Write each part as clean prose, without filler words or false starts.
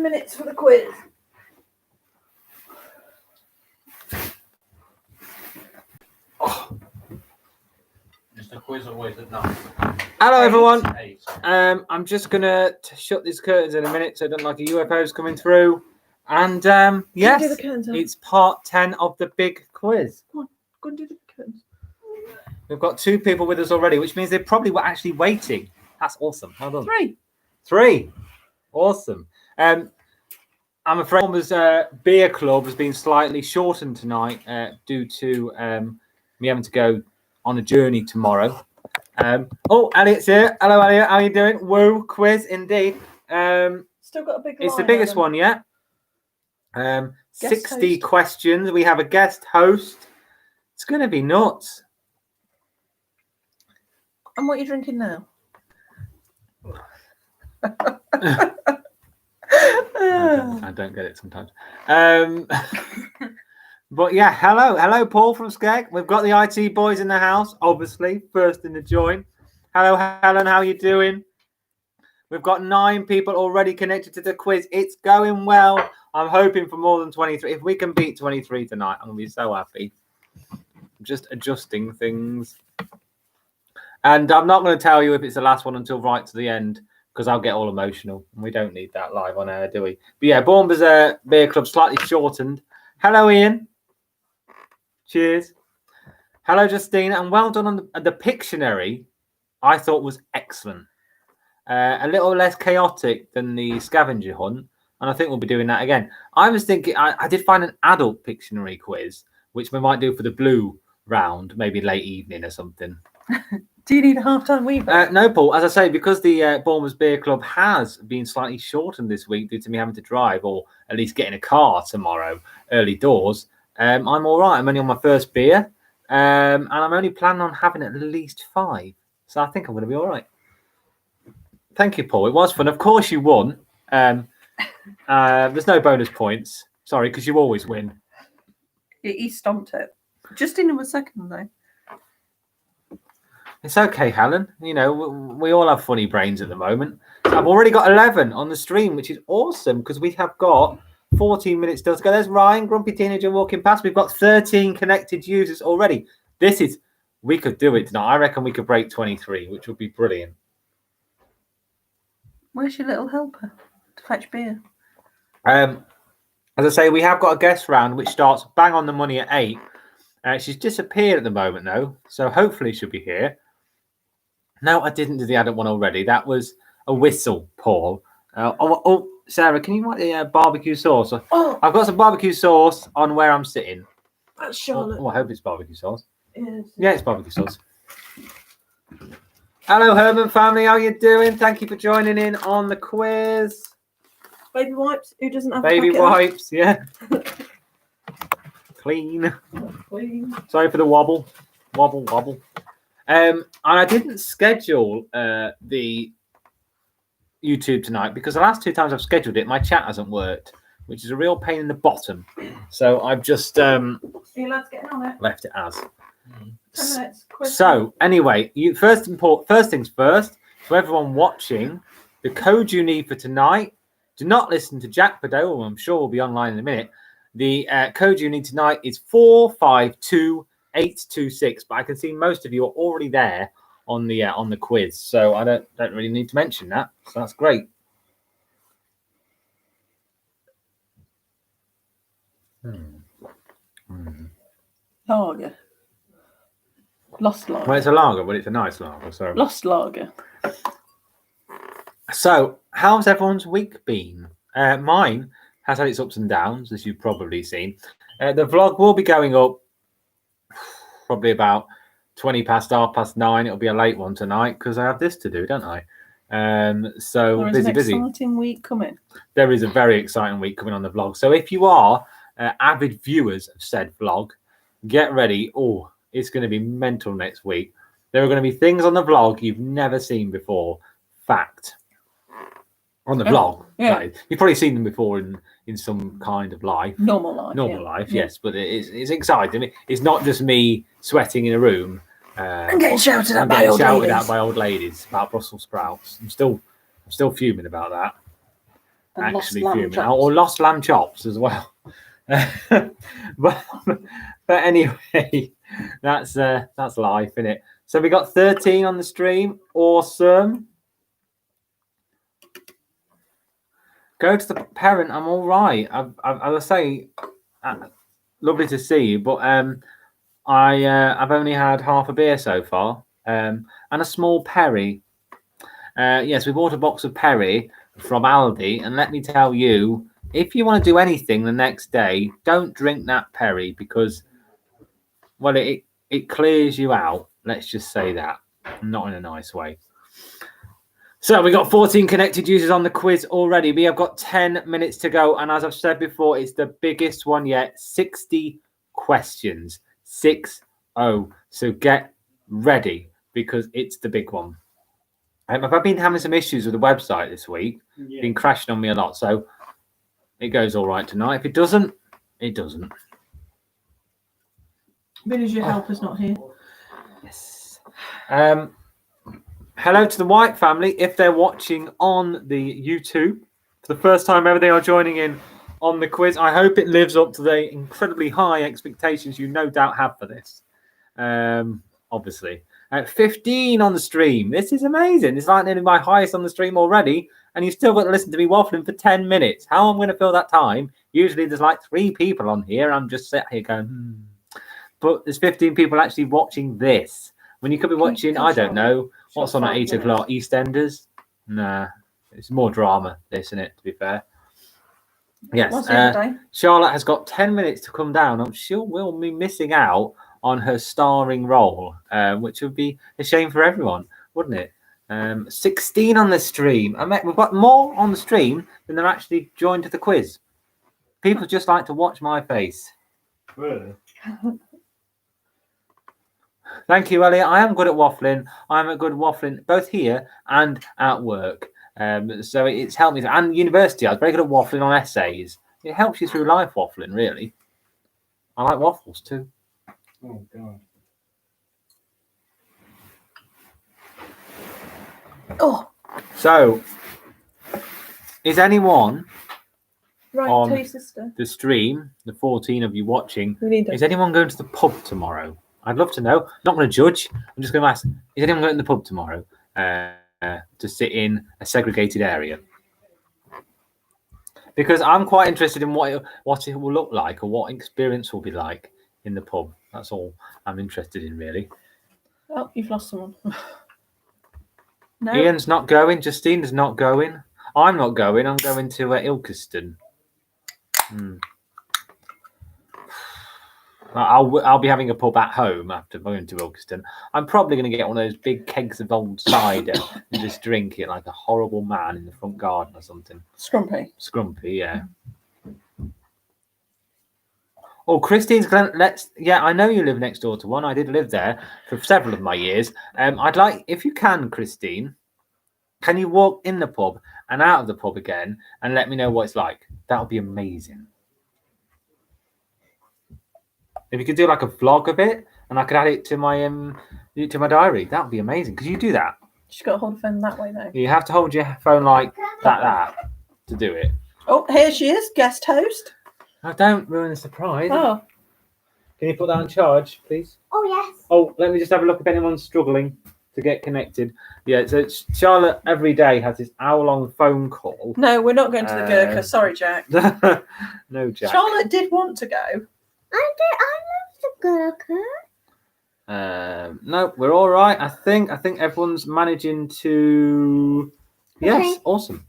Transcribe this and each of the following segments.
minutes for the quiz. Is the quiz always at 9? Hello, everyone. 8. I'm just gonna shut these curtains in a minute so I don't like a UFO's coming through. And yes, do the curtains, it's part 10 of the big quiz. Come on, go and do the curtains. We've got 2 people with us already, which means they probably were actually waiting. That's awesome. Well done. 3. Awesome. I'm afraid Bournemouth's beer club has been slightly shortened tonight due to me having to go on a journey tomorrow. Elliot's here. Hello, Elliot. How are you doing? Woo, quiz indeed. Still got a big It's the line, biggest Adam. one yet. Guest 60 host. questions. We have a guest host. It's going to be nuts. And what are you drinking now? I don't get it sometimes. But yeah, hello, Paul from Skeg. We've got the IT boys in the house, obviously, first in the join. Hello, Helen, how are you doing? We've got 9 people already connected to the quiz. It's going well. I'm hoping for more than 23. If we can beat 23 tonight, I'm going to be so happy. I'm just adjusting things. And I'm not going to tell you if it's the last one until right to the end, because I'll get all emotional. And we don't need that live on air, do we? But yeah, Bournemouth's beer club slightly shortened. Hello, Ian. Cheers. Hello, Justine. And well done on the Pictionary. I thought was excellent. A little less chaotic than the scavenger hunt. And I think we'll be doing that again. I was thinking, I did find an adult Pictionary quiz, which we might do for the blue round, maybe late evening or something. Do you need a half-time weaver? No, Paul. As I say, because the Bournemouth Beer Club has been slightly shortened this week due to me having to drive, or at least get in a car tomorrow, early doors, I'm all right. I'm only on my first beer, and I'm only planning on having at least 5. So I think I'm going to be all right. Thank you, Paul. It was fun. Of course, you won. There's no bonus points. Sorry, because you always win. He stomped it. Justin was second, though. It's okay, Helen. You know, we all have funny brains at the moment. I've already got 11 on the stream, which is awesome because we have got 14 minutes still to go. There's Ryan, grumpy teenager, walking past. We've got 13 connected users already. We could do it tonight. I reckon we could break 23, which would be brilliant. Where's your little helper to fetch beer? As I say, we have got a guest round which starts bang on the money at 8. She's disappeared at the moment, though, so hopefully she'll be here. No, I didn't do the adult one already. That was a whistle, Paul. Sarah, can you write the barbecue sauce? Oh, I've got some barbecue sauce on where I'm sitting. that's Charlotte. I hope it's barbecue sauce. Yes. Yeah, it's barbecue sauce. Hello, Herman family. How you doing? Thank you for joining in on the quiz. Baby wipes. Who doesn't have Baby a bucket? wipes, yeah. Clean. Clean. Sorry for the wobble. Wobble. And I didn't schedule the YouTube tonight because the last 2 times I've scheduled it, my chat hasn't worked, which is a real pain in the bottom. So I've just Are you lads getting on it? left it as. 10 minutes. Quiz. So anyway, first things first, to everyone watching, the code you need for tonight, do not listen to Jack Padot, who I'm sure will be online in a minute. The code you need tonight is 452826, but I can see most of you are already there on the quiz, so I don't really need to mention that. So that's great. Lager. Lost lager. Well, it's a lager, but it's a nice lager. So Lost lager. So, how's everyone's week been? Mine has had its ups and downs, as you've probably seen. The vlog will be going up probably about 9:20. It'll be a late one tonight because I have this to do, don't I? So There is an busy. exciting week coming. There is a very exciting week coming on the vlog. So if you are avid viewers of said vlog, get ready. Oh, it's going to be mental next week. There are going to be things on the vlog you've never seen before. Fact. On the vlog. Yeah. Right. You've probably seen them before in some kind of life. Normal life. Normal life, yes. But it's exciting. I mean, it's not just me sweating in a room. And getting shouted at and by getting old shouted ladies. at by old ladies about Brussels sprouts. I'm still fuming about that. And lost actually lamb fuming. chops. Or lost lamb chops as well. but anyway, that's life, isn't it? So we got 13 on the stream. Awesome. Go to the parent. I'm all right. I'll say, lovely to see you, but I've only had half a beer so far, and a small Perry. Yes, we bought a box of Perry from Aldi, and let me tell you, if you want to do anything the next day, don't drink that Perry because, well, it clears you out. Let's just say that, not in a nice way. So we got 14 connected users on the quiz already. We have got 10 minutes to go, and as I've said before, it's the biggest one yet. 60 questions, 60. So get ready because it's the big one. I've been having some issues with the website this week. Yeah. Been crashing on me a lot, so it goes all right tonight. If it doesn't, it doesn't. Because your helper's not here. Yes. Hello to the White family. If they're watching on the YouTube for the first time ever, they are joining in on the quiz. I hope it lives up to the incredibly high expectations you no doubt have for this. Obviously. 15 on the stream. This is amazing. It's like nearly my highest on the stream already, and you've still got to listen to me waffling for 10 minutes. How I'm going to fill that time? Usually there's like 3 people on here. I'm just sitting here going, But there's 15 people actually watching this. When you could be watching, I don't know, what's on at 8 o'clock? EastEnders? Nah, it's more drama, this, isn't it, to be fair? Yes. Charlotte has got 10 minutes to come down. I'm sure we'll be missing out on her starring role, which would be a shame for everyone, wouldn't it? 16 on the stream. We've got more on the stream than they're actually joined to the quiz. People just like to watch my face. Really? Thank you, Elliot. I am good at waffling. I'm a good waffling both here and at work. So it's helped me. And university, I was very good at waffling on essays. It helps you through life, waffling, really. I like waffles too. Oh, God. Oh, So, is anyone right, on tell your sister. the stream, the 14 of you watching, We need is anyone going to the pub tomorrow? I'd love to know. I'm not going to judge. I'm just going to ask, is anyone going to the pub tomorrow to sit in a segregated area? Because I'm quite interested in what it will look like or what experience will be like in the pub. That's all I'm interested in, really. Oh, you've lost someone. No. Ian's not going. Justina's not going. I'm not going. I'm going to Ilkeston. I'll be having a pub at home after going to Ilkeston. I'm probably going to get one of those big kegs of old cider and just drink it like a horrible man in the front garden or something. Scrumpy, yeah. Oh, Christine's Glen. Yeah, I know you live next door to one. I did live there for several of my years. I'd like, if you can, Christine, can you walk in the pub and out of the pub again and let me know what it's like? That would be amazing. If you could do like a vlog of it and I could add it to my diary, that would be amazing. Could you do that? She's got to hold the phone that way though. You have to hold your phone like that to do it. Oh, here she is, guest host. Oh, don't ruin the surprise. Oh, Can you put that on charge, please? Oh, yes. Oh, let me just have a look if anyone's struggling to get connected. Yeah, so Charlotte every day has this hour-long phone call. no, we're not going to the Gurkha. Sorry, Jack. No, Jack. Charlotte did want to go. I love the Gurkha. No, we're all right. I think everyone's managing to. Yes, Okay. awesome.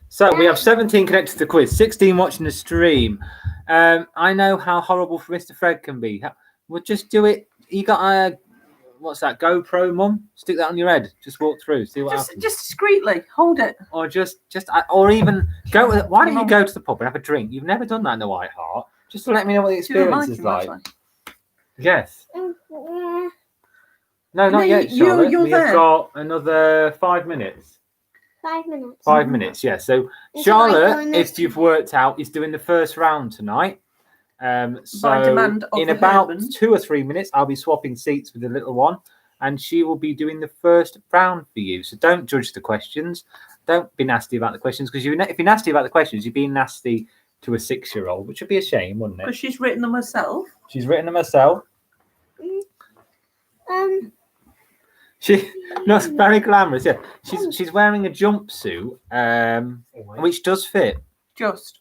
So we have 17 connected to the quiz, 16 watching the stream. I know how horrible for Mr. Fred can be. We'll just do it. You got a what's that? GoPro, Mum? Stick that on your head. Just walk through, see what happens. Just discreetly hold it. Or or even go. Why don't you go to the pub and have a drink? You've never done that in the White Hart. Just to let me know what the She doesn't experience is him, like. actually. Yes. Yeah. No, not No, yet, you're Charlotte. We have there. got another 5 minutes. 5 minutes. 5 minutes, yeah. So Is it like Charlotte, going this if you've worked out, is doing the first round tonight. So By demand of in the about husband. 2 or 3 minutes, I'll be swapping seats with the little one, and she will be doing the first round for you. So don't judge the questions. don't be nasty about the questions, because if you're nasty about the questions, you're being nasty to a 6-year-old, which would be a shame, wouldn't Because it? she's written them herself. She's written them herself. She looks very glamorous. Yeah, she's wearing a jumpsuit, which does fit. Just.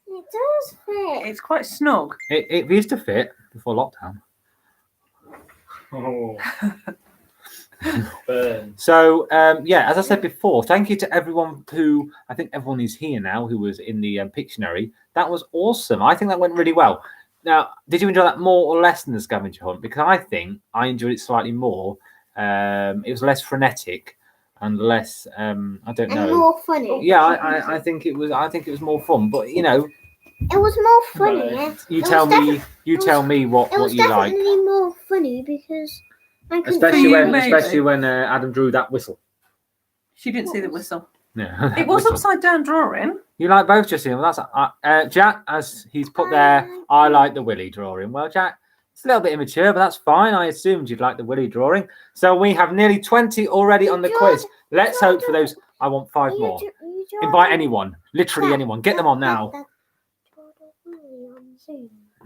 It does fit. It's quite snug. It used to fit before lockdown. Oh. Burn. So yeah, as I said before, thank you to everyone who, I think everyone is here now, who was in the Pictionary. That was awesome. I think that went really well. Now, did you enjoy that more or less than the scavenger hunt? Because I think I enjoyed it slightly more. It was less frenetic and less I don't And know. more funny. Yeah, I think it was. I think it was more fun. But you know, It was more funny. Right. you It tell was me. You tell me what It was you like. definitely more funny because I couldn't Especially you, when, maybe. especially when Adam drew that whistle. She didn't see the whistle. Yeah, It was whistle. upside down drawing. You like both, Justine? Well, that's Jack, as he's put there. I like the Willy drawing. Well, Jack, it's a little bit immature, but that's fine. I assumed you'd like the Willy drawing. So we have nearly 20 already on the quiz. Let's hope for those. I want 5 more. Invite anyone, literally anyone. Get them on now.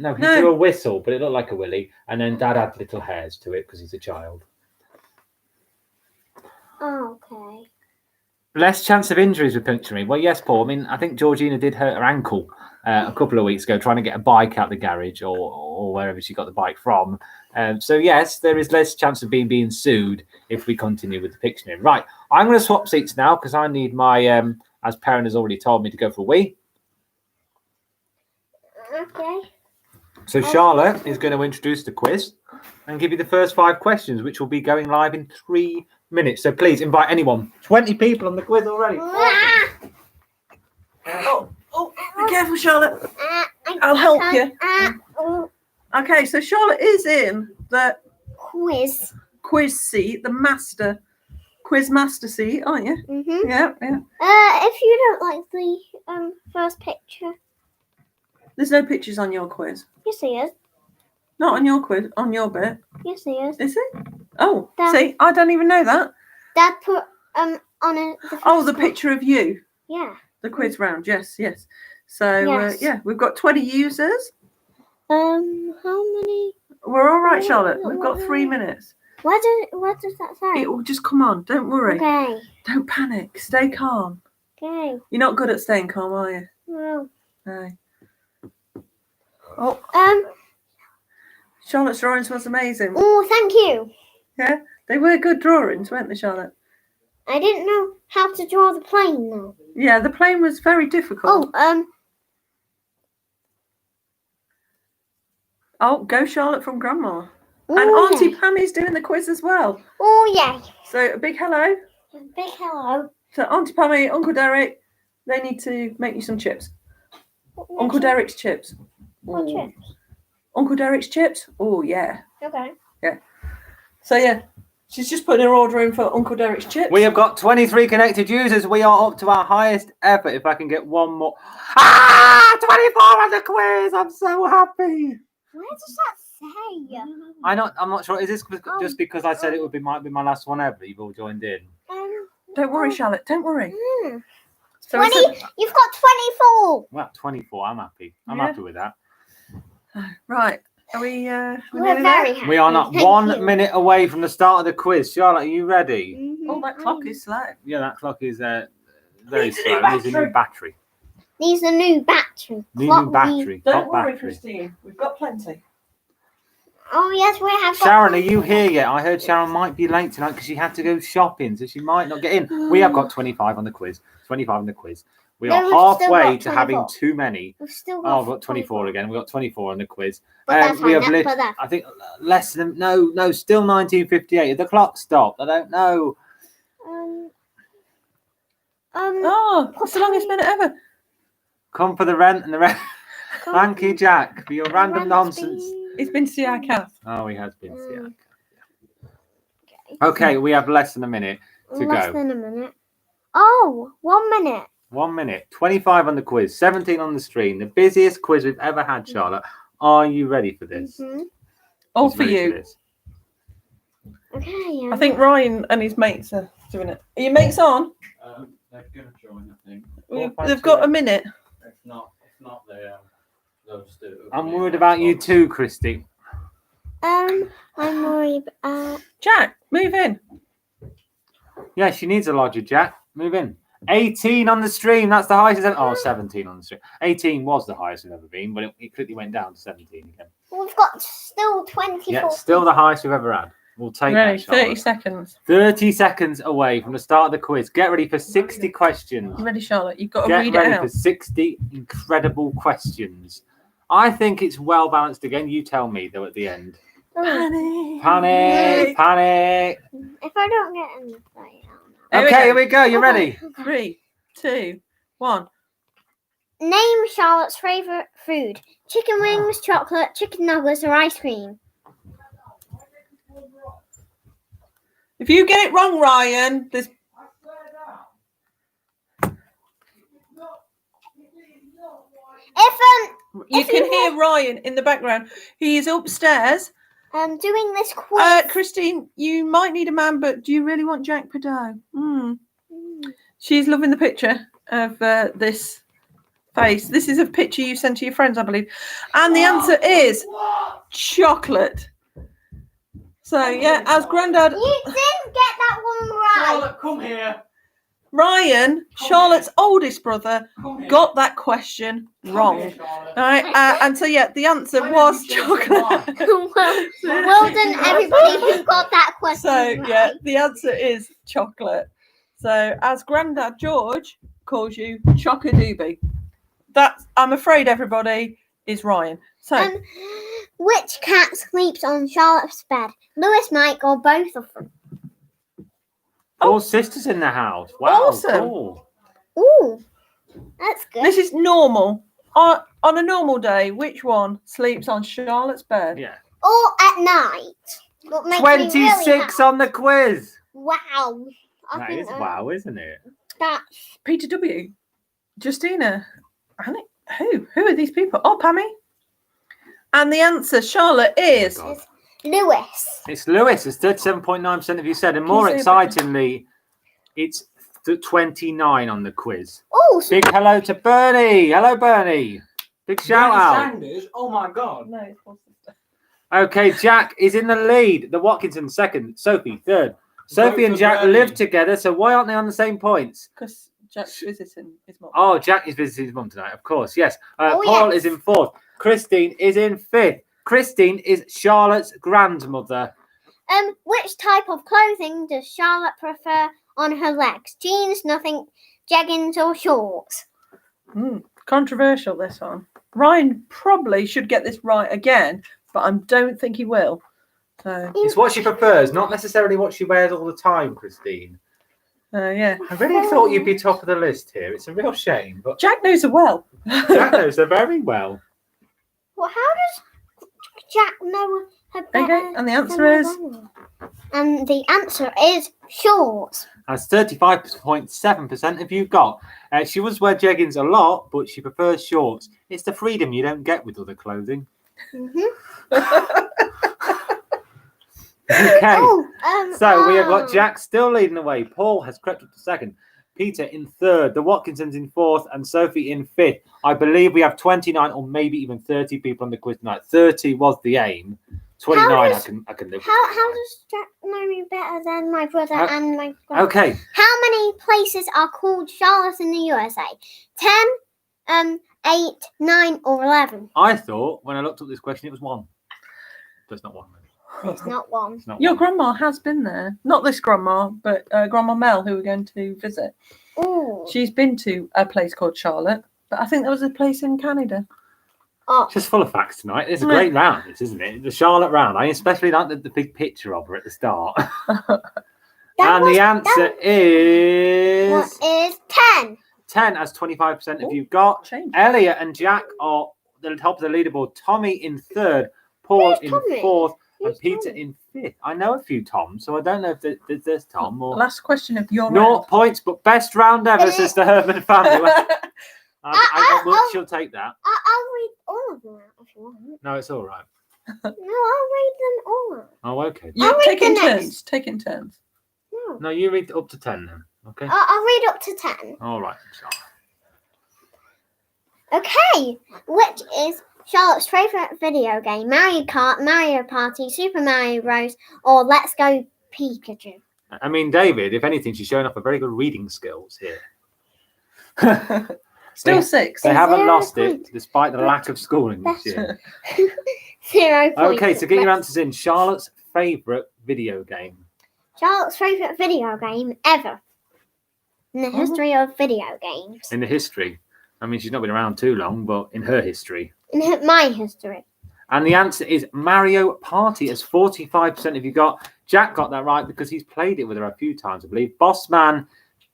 No, he No. drew a whistle, but it looked like a Willy, and then Dad had little hairs to it because he's a child. Oh, okay. Less chance of injuries with Pictionary. Well, yes, Paul. I mean, I think Georgina did hurt her ankle a couple of weeks ago trying to get a bike out the garage or wherever she got the bike from. So, yes, there is less chance of being sued if we continue with the Pictionary. Right, I'm going to swap seats now because I need my, as Perrin has already told me, to go for a wee. Okay. So Charlotte is going to introduce the quiz and give you the first 5 questions, which will be going live in 3 minutes. So please invite anyone. 20 people on the quiz already. Oh, be careful, Charlotte. I'll help you. Okay, so Charlotte is in the Quiz. quiz seat, the quiz master seat, aren't you? Mm-hmm. Yeah. If you don't like the first picture, There's no pictures on your quiz. yes, he is. Not on your quiz, on your bit. Yes, he is. Is it? Oh, Dad. see, I don't even know that. Dad put on a. Oh, the picture of you. Yeah. The quiz round, yes. So, Yes. yeah, we've got 20 users. How many? We're all right, Charlotte. We've got 3 minutes. What does that say? It will just come on. Don't worry. Okay. Don't panic. Stay calm. Okay. You're not good at staying calm, are you? Well. No. Oh, Charlotte's drawings was amazing. Oh, thank you. Yeah, they were good drawings, weren't they, Charlotte? I didn't know how to draw the plane though. Yeah, the plane was very difficult. Oh, go Charlotte from Grandma. And Oh, Auntie yeah. Pammy's doing the quiz as well. Oh yeah. So a big hello Big hello. to Auntie Pammy, Uncle Derek. They need to make you some chips. Uncle Derek's chips. What Ooh. chips? Uncle Derek's chips? Oh, yeah. Okay. So, yeah, she's just putting her order in for Uncle Derek's chips. We have got 23 connected users. We are up to our highest ever. If I can get one more. 24 on the quiz. I'm so happy. Where does that say? I'm not sure. Is this just because I said it might be my last one ever? You've all joined in. Don't worry, Charlotte. Don't worry. So 20. it's You've got 24. Well, 24. I'm happy. I'm Yeah. happy with that. right. Are we? We're nearly very there? happy. We are not Thank 1 you. minute away from the start of the quiz. Charlotte, are you ready? Mhm. Oh, that clock is slow. Yeah, that clock is very Needs a slow. new Needs a new battery. Needs a new battery. New Clock battery. Don't Hot worry, battery. Christine. We've got plenty. Oh yes, we have. got- Sharon, are you here yet? I heard Sharon might be late tonight because she had to go shopping, so she might not get in. We have got 25 on the quiz. 25 on the quiz. We No, are we've still halfway got to having 24. too many. We've still Oh, got. I've got 24 again. We've got 24 on the quiz. But that's we fine. have But that. I think less than no, still 1958. The clock stopped. I don't know. Oh, that's the longest minute ever. Come for the rent and the rent. Thank you, Jack, for your random nonsense. It's been to see our cat. Oh, he has been. Mm. Yeah. Okay, we have less than a minute to Less go. than a minute. Oh, 1 minute. 1 minute. 25 on the quiz. 17 on the stream. The busiest quiz we've ever had, Charlotte. Are you ready for this? Mhm. All Who's for ready you. this? Okay. I think Ryan and his mates are doing it. Are your mates on? They're gonna join, I think. They've got a minute. If not, those two. I'm worried about you too, Christy. I'm worried. Jack, move in. Yeah, she needs a lodger, Jack. Move in. 18 on the stream. That's the highest. 17 on the stream. 18 was the highest we've ever been, but it quickly went down to 17 again. We've got still 24. Yeah, still the highest we've ever had. We'll take Ready, that. Charlotte. 30 seconds. 30 seconds away from the start of the quiz. Get ready for 60 questions. You ready, Charlotte? You've got to Get read it ready out. for 60 incredible questions. I think it's well balanced again. You tell me though at the end. Panic. Panic, panic. If I don't get any play, Okay, here we go. You ready? 3, 2, 1. Name Charlotte's favourite food: chicken wings, chocolate, chicken nuggets, or ice cream. If you get it wrong, Ryan, there's. If You If can you hear Ryan in the background. He is upstairs. doing this quiz, Christine, you might need a man, but do you really want Jack Padot? She's loving the picture of this face. This is a picture you sent to your friends, I believe. And the answer is chocolate. So, yeah, as Grandad... you didn't get that one right. Charlotte, come here. Ryan, Charlotte's oldest brother, Come here. got that question wrong. Come here, Charlotte. All right, and so, yeah, the answer was chocolate. well done, everybody who got that question. So, right. yeah, the answer is chocolate. So, as Grandad George calls you, Chock-a-doobie. That's, I'm afraid, everybody, is Ryan. So, Which cat sleeps on Charlotte's bed? Lewis, Mike, or both of them? All sisters in the house. Wow, Awesome. cool. Ooh, that's good. this is normal. On a normal day, which one sleeps on Charlotte's bed? Yeah. Or at night. What makes me really 26 happy. on the quiz. Wow. I That think is wow, isn't it? That's Peter W. Justina. Annie. Who are these people? Oh, Pammy. And the answer, Charlotte, is God. Lewis. It's Lewis. It's 37.9% of you said. And Can you more say a bit- excitingly, it's 29 on the quiz. Oh, so Big hello to Bernie. Hello, Bernie. Big shout Bernie out. Sanders? Oh my God. no, it's four sister. Okay, Jack is in the lead. The Watkinson second. Sophie third. Sophie and for Jack Bernie. live together, so why aren't they on the same points? Because Jack's visiting his mum. Oh, Jack is visiting his mum tonight, of course. Yes. Oh, Paul yes. is in fourth. Christine is in fifth. Christine is Charlotte's grandmother. which type of clothing does Charlotte prefer on her legs? Jeans, nothing, jeggings, or shorts? Controversial, this one. Ryan probably should get this right again, but I don't think he will. So, It's what she prefers, not necessarily what she wears all the time, Christine. yeah. I really thought you'd be top of the list here. It's a real shame, but Jack knows her well. Jack knows her very well. Well, how does Jack know her better? Okay, and the answer than is? my brother? And the answer is shorts. That's 35.7% of you got. She was wear jeggings a lot, but she prefers shorts. It's the freedom you don't get with other clothing. Okay. Oh, So we have got Jack still leading the way. Paul has crept up to second. Peter in third. The Watkinsons in fourth. And Sophie in fifth. I believe we have 29 or maybe even 30 people on the quiz tonight. 30 was the aim. 29 How does- I can live with. How does Jack know me better than my brother and my grandma? Okay. How many places are called Charlotte in the USA? 10, 8, 9, or 11? I thought when I looked up this question it was one. But it's not one. It's not one. It's not Your one. grandma has been there. Not this grandma, but Grandma Mel, who we're going to visit. Ooh. She's been to a place called Charlotte, but I think there was a place in Canada. Oh, It's just full of facts tonight. It's a great round, this, isn't it? The Charlotte round. I especially like the big picture of her at the start. And the answer is What is 10? 10, as 25% of Ooh. you got. Change. Elliot and Jack are the top of the leaderboard. Tommy in third, Paul Who's in Tommy? fourth, and Who's Peter Tommy? in fifth. I know a few Toms, so I don't know if there's Tom or Last question of your naught points, but best round ever, says the Herman family. round. She'll take that. I'll read all of them out if you want. No, it's all right. No, I'll read them all out. Oh, okay. You're I'll read taking the next. turns. Taking turns. No, No, you read up to 10 then. Okay. I'll read up to 10. All right. Okay, which is Charlotte's favourite video game? Mario Kart, Mario Party, Super Mario Bros, or Let's Go Pikachu? I mean, David, if anything, she's showing off a very good reading skills here. Still They- 6. They haven't 0 lost it point. despite the lack of schooling this year. 0 points. Okay, so get your answers in. Charlotte's favourite video game. Charlotte's favourite video game ever in the history of video games. In the history. I mean, she's not been around too long, but in her history. In my history. And the answer is Mario Party, as 45% of you got. Jack got that right because he's played it with her a few times, I believe. Boss Man,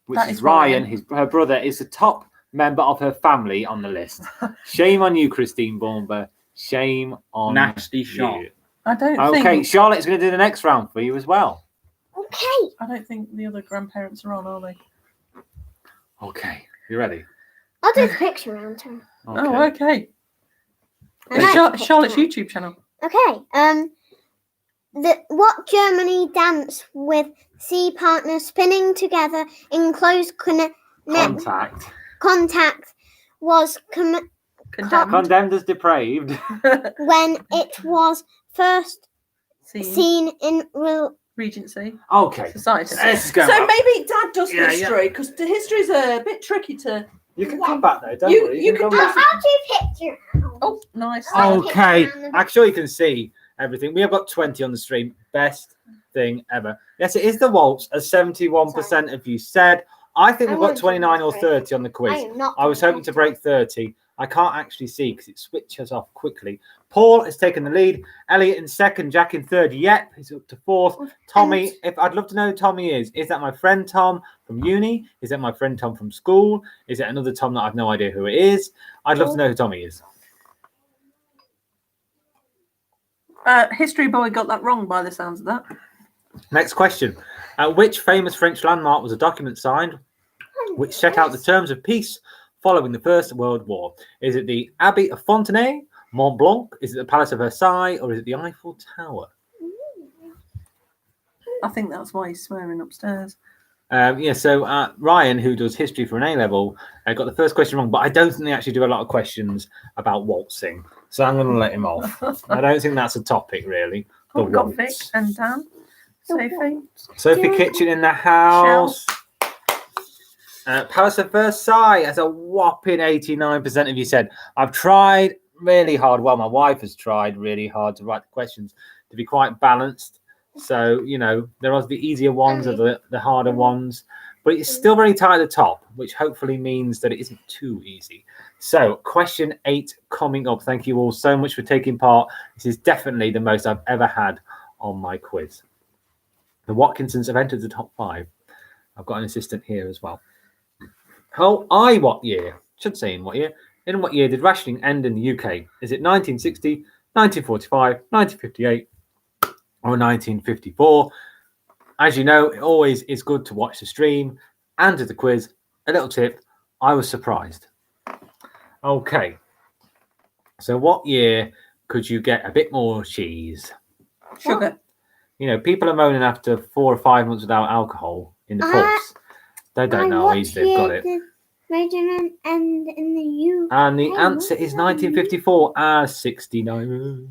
which That is is Ryan, Ryan. her brother, is the top member of her family on the list. Shame on you, Christine Bornber. Shame on Nasty shot. you. I don't Okay, think. Charlotte's going to do the next round for you as well. Okay. I don't think the other grandparents are on, are they? Okay, you ready? I'll do the picture round too. Oh, okay. I like the Charlotte's picture YouTube channel. round. Okay. What Germany dance with sea partners spinning together in close Contact. contact was Condemned. Condemned as depraved. when it was first Scene. seen in Regency. Okay. Society. Let's go. So maybe Dad does Yeah, history because the history's a bit tricky to. You can come back though, don't You- worry. you can can come do- back. I'll do picture round. Oh, nice. Okay, I'm sure you can see everything. We have got 20 on the stream. Best thing ever. Yes, it is the waltz, as 71% of you said. I think I we've got want to 29 or break. 30 on the I quiz. am not I was hoping to break 30. I can't actually see because it switches off quickly. Paul has taken the lead. Elliot in second. Jack in third. Yep, he's up to fourth. Tommy, if I'd love to know who Tommy is. Is that my friend Tom from uni? Is that my friend Tom from school? Is it another Tom that I've no idea who it is? I'd love to know who Tommy is. History boy got that wrong by the sounds of that. Next question. Which famous French landmark was a document signed which set out the terms of peace following the First World War? Is it the Abbey of Fontenay, Mont Blanc? Is it the Palace of Versailles? Or is it the Eiffel Tower? I think that's why he's swearing upstairs. So Ryan, who does history for an A-level, got the first question wrong, but I don't think they actually do a lot of questions about waltzing. So I'm going to let him off. I don't think that's a topic, really. The Oh, got Vic waltz. and Dan. Sophie. Sophie Kitchen in the house. Palace of Versailles, as a whopping 89% of you said. I've tried really hard. Well, my wife has tried really hard to write the questions to be quite balanced. So, you know, there are the easier ones or the harder ones, but it's still very tight at the top, which hopefully means that it isn't too easy. So, question 8 coming up. Thank you all so much for taking part. This is definitely the most I've ever had on my quiz. The Watkinsons have entered the top 5. I've got an assistant here as well. What year? Should say in what year. In what year did rationing end in the UK? Is it 1960, 1945, 1958, or 1954? As you know, it always is good to watch the stream and do the quiz. A little tip, I was surprised. Okay. So what year could you get a bit more cheese? Sugar. You know, people are moaning after 4 or 5 months without alcohol in the pubs. They don't know how easy they've got it. Regiment and in the UK. And the answer is 1954, as 69%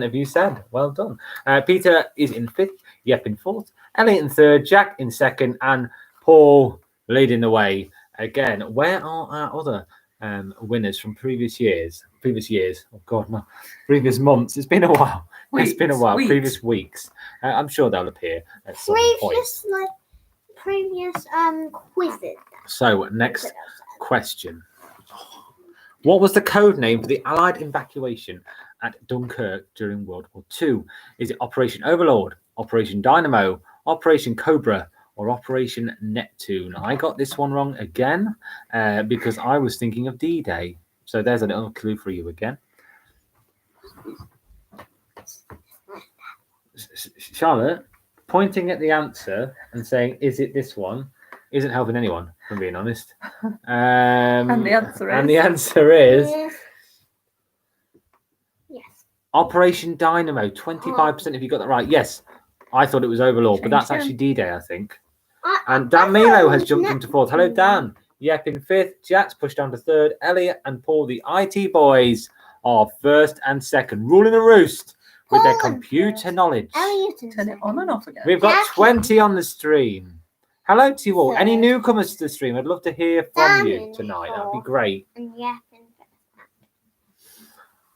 of you said. Well done. Peter is in 5th, Yep in 4th, Elliot in 3rd, Jack in 2nd, and Paul leading the way again. Where are our other winners from previous years? Oh God, no. Previous months. It's been a while. It's been a while. Weeks. Previous weeks. I'm sure they'll appear at some point. Previous quizzes. So, next question. What was the code name for the Allied evacuation at Dunkirk during World War II? Is it Operation Overlord, Operation Dynamo, Operation Cobra, or Operation Neptune? I got this one wrong again because I was thinking of D-Day. So there's a little clue for you again. Charlotte, pointing at the answer and saying, is it this one, isn't helping anyone, if I'm being honest. And the answer is? Yes. Operation Dynamo. 25% of you got that right. Yes, I thought it was Overlord, but Change that's again. actually D-Day, I think. And Dan Milo has jumped into fourth. Hello, Dan. Yep, in fifth. Jack's pushed down to third. Elliot and Paul, the IT boys, are first and second, ruling the roost with their Paul and computer first. knowledge. Elliot and Turn it on and off again. We've got Jack 20 on the stream. Hello to you all. Any Third. newcomers to the stream? I'd love to hear from Dan you in tonight. That'd be fourth. great. And yeah,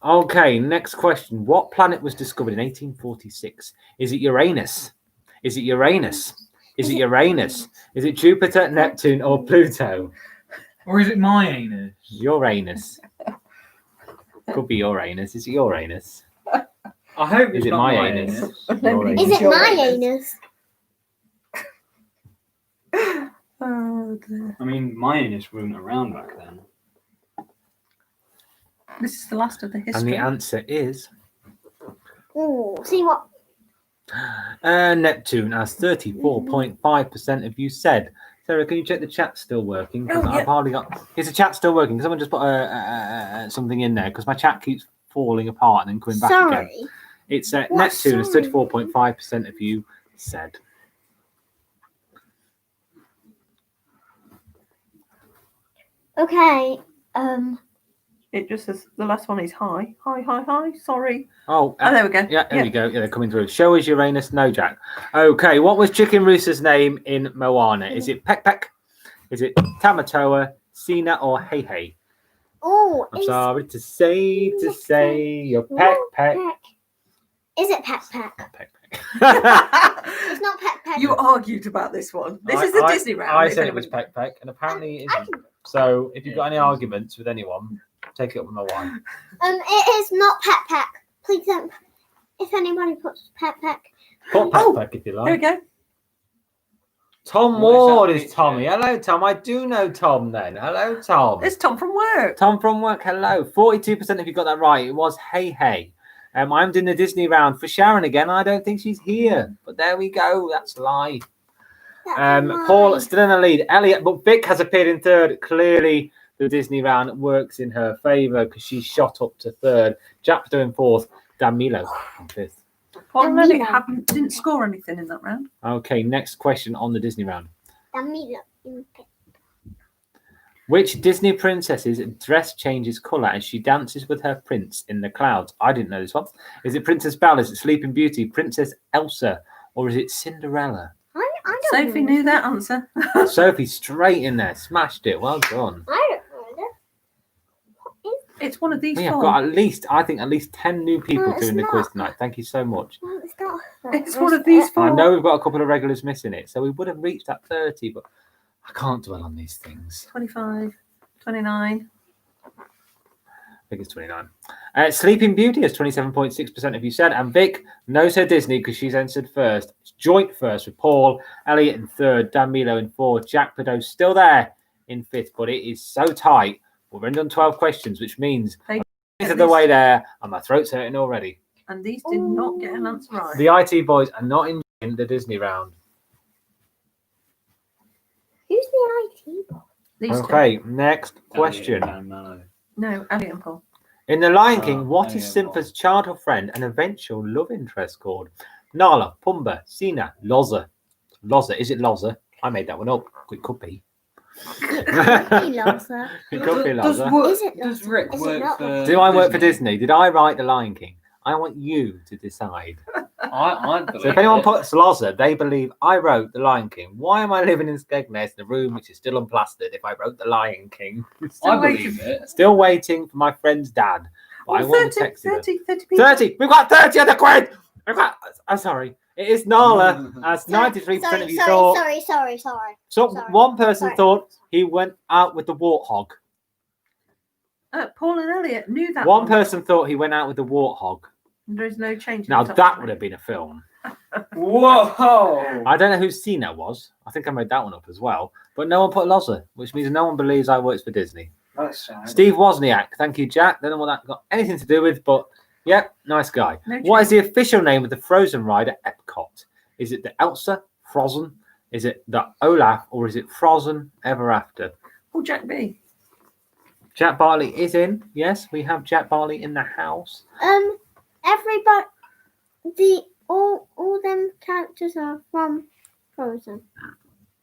Okay, next question. What planet was discovered in 1846? Is it Uranus? Is it Uranus? Is it Uranus? Is it Jupiter, Neptune, or Pluto? Or is it my anus? Uranus. Could be Uranus. Is it Uranus? I hope Is it's it not my my anus? anus. Uranus. is it Sure my it is. anus? Oh, dear. I mean, my anus wasn't around back then. This is the last of the And history. the answer is Ooh, see what? Neptune, as 34.5% of you said. Sarah, can you check the chat's still working? 'Cause Oh, yeah. I've hardly got. Is the chat still working? Someone just put something in there because my chat keeps falling apart and then coming back again. Sorry. It's What? Neptune, as Sorry. 34.5% of you said. Okay. It just says the last one is hi. Hi, hi, hi. Sorry. Oh, Oh, there we go. yeah, there we go. Yeah, they're coming through. Show us Uranus. No, Jack. Okay, what was Chicken Rooster's name in Moana? Is it Peck Peck? Is it Tamatoa, Sina, or Hey Hey? Oh, I'm sorry to say, you're Peck Peck. Is it Peck Peck? Peck Peck. It's not Peck Peck. You argued about this one. This is the Disney round. I if said it was anyone- Peck Peck, and apparently it I isn't. can- So if you've got any arguments with anyone, take it up with my wife. It is not Peck Peck. Please don't. If anybody puts Peck Peck, Put Peck Oh, Peck if you There we like. go. Tom What is that Ward is picture? Tommy. Hello, Tom. I do know Tom then. Hello, Tom. It's Tom from work. Tom from work, hello. 42% if you got that right. It was Hey Hey. I'm doing the Disney round for Sharon again. I don't think she's here, but there we go. That's live. that's Paul mine. still in the lead. Elliot, but Vic has appeared in third. Clearly, the Disney round works in her favour because she shot up to third. Jack doing fourth. Dan Milo in fifth. Paul and And Elliot Milo. didn't score anything in that round. Okay, next question on the Disney round. Let me look. Which Disney princess's dress changes colour as she dances with her prince in the clouds? I didn't know this one. Is it Princess Belle? Is it Sleeping Beauty? Princess Elsa? Or is it Cinderella? I don't Sophie know. knew that answer. Sophie, straight in there. Smashed it. Well done. I don't know this. What is It's one of these We have four. got I think at least 10 new people No, it's doing the quiz not. tonight. Thank you so much. well, it's not. It's one of these I four. know we've got a couple of regulars missing it, so we would have reached that 30, but I can't dwell on these things. 25, 29. I think it's 29. Sleeping Beauty is 27.6% of you said, and Vic knows her Disney because she's entered first. It's joint first with Paul, Elliot in third, Dan Milo in fourth, Jack Padeau still there in fifth, but it is so tight. We've only done 12 questions, which means They- of the way there, and my throat's hurting already. And these did not get an answer right. The IT boys are not enjoying the Disney round. Who's the IT boy? These Okay, next question. Dan Mallow. two. No, Elliot and Paul. In The Lion King, Oh, what there is you go. Simba's childhood friend and eventual love interest called? Nala, Pumbaa, Sina, Loza. Loza, is it Loza? I made that one up. It could be. He loves her. It could be Does Loza. Is it Does not- Rick is it work not- for Do I work for Disney? Disney? Did I write The Lion King? I want you to decide. I So if anyone puts Loza, they believe I wrote The Lion King. Why am I living in Skegness in a room which is still unplastered if I wrote The Lion King? I believe it. Still waiting for my friend's dad. But I Oh, want to 30, text him. 30 people. 30! We've got 30 on the quiz! I'm sorry. It is Nala, as 93% of you thought. Sorry. So sorry, one person sorry. thought he went out with the warthog. Paul and Elliot knew that One person thought he went out with the warthog. There is no change. in Now the top that three. would have been a film. Whoa! I don't know who Cena was. I think I made that one up as well. But no one put Loza, which means no one believes I works for Disney. That's sad. Steve Wozniak. Thank you, Jack. Don't know what that got anything to do with, but yeah, nice guy. No What is the official name of the Frozen ride at Epcot? Is it the Elsa, Frozen? Is it the Olaf, or is it Frozen Ever After? Oh, Jack B. Jack Barley is in. Yes, we have Jack Barley in the house. Everybody, all them characters are from Frozen.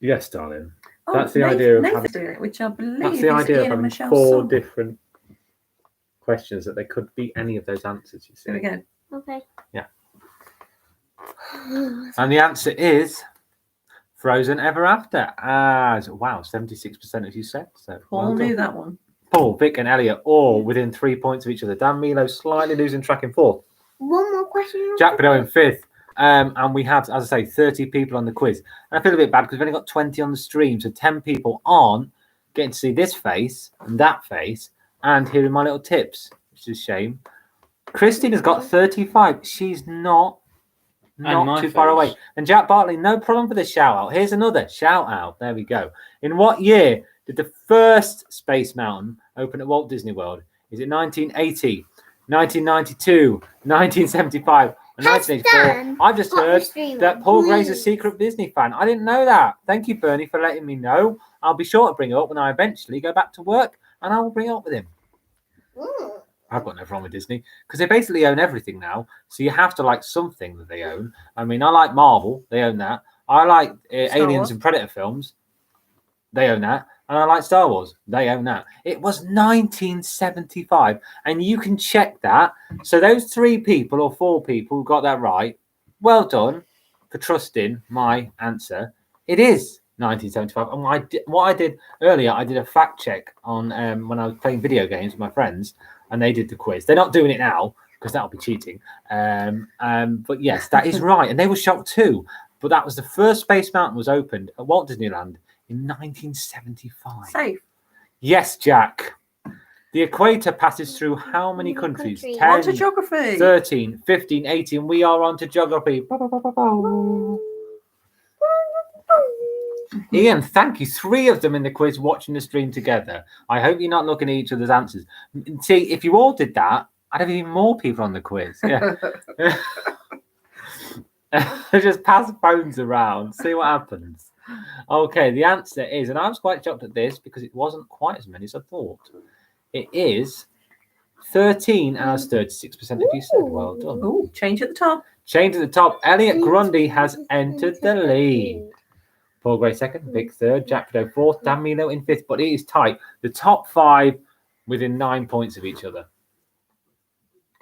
Yes, darling. Oh, That's the idea of Nathan's having- doing it, which I believe That's is the idea of Ian and having Michelle's 4 son. different questions that they could be any of those answers, you see. Here we go. Okay. Yeah. And the answer is Frozen Ever After. As wow, 76% of you said so. Paul Well knew done. that one. Paul, Vic, and Elliot all within 3 points of each other. Dan Milo slightly losing track in 4th. One more question. Jack Bedeau in 5th. And we have, as I say, 30 people on the quiz. And I feel a bit bad because we've only got 20 on the stream. So 10 people aren't getting to see this face and that face and hearing my little tips, which is a shame. Christina's got 35. She's not my too far face. away. And Jack Bartley, no problem for the shout out. Here's another shout out. There we go. In what year did the first Space Mountain open at Walt Disney World? Is it 1980, 1992, 1975, or Has 1984? Dan I've just got the heard stream that on? Paul Gray's a Please. secret Disney fan. I didn't know that. Thank you, Bernie, for letting me know. I'll be sure to bring it up when I eventually go back to work, and I will bring it up with him. Mm. I've got no problem with Disney because they basically own everything now. So you have to like something that they own. I mean, I like Marvel. They own that. I like Aliens Wars. and Predator films. They own that. And I like Star Wars. They own that. It was 1975. And you can check that. So those 3 people or 4 people who got that right, well done for trusting my answer. It is 1975. And what I did earlier, I did a fact check on when I was playing video games with my friends. And they did the quiz. They're not doing it now because that'll be cheating. But yes, that is right. And they were shocked too. But that was the first Space Mountain was opened at Walt Disneyland in 1975. Safe. Yes, Jack. The equator passes through how many countries? Countries. 10, On to geography. 13, 15, 18. We are on to geography. Ian, thank you. 3 of them in the quiz watching the stream together. I hope you're not looking at each other's answers. See, if you all did that, I'd have even more people on the quiz. Yeah. Just pass phones around, see what happens. Okay, the answer is, and I was quite shocked at this because it wasn't quite as many as I thought. It is 13 as 36% of you said. Well done. Oh, change at the top. Change at the top. Elliot Grundy has entered the lead. Paul Gray 2nd, Vic 3rd, Jack Fido 4th, Dan Milo in 5th, but it is tight. The top 5 within 9 points of each other.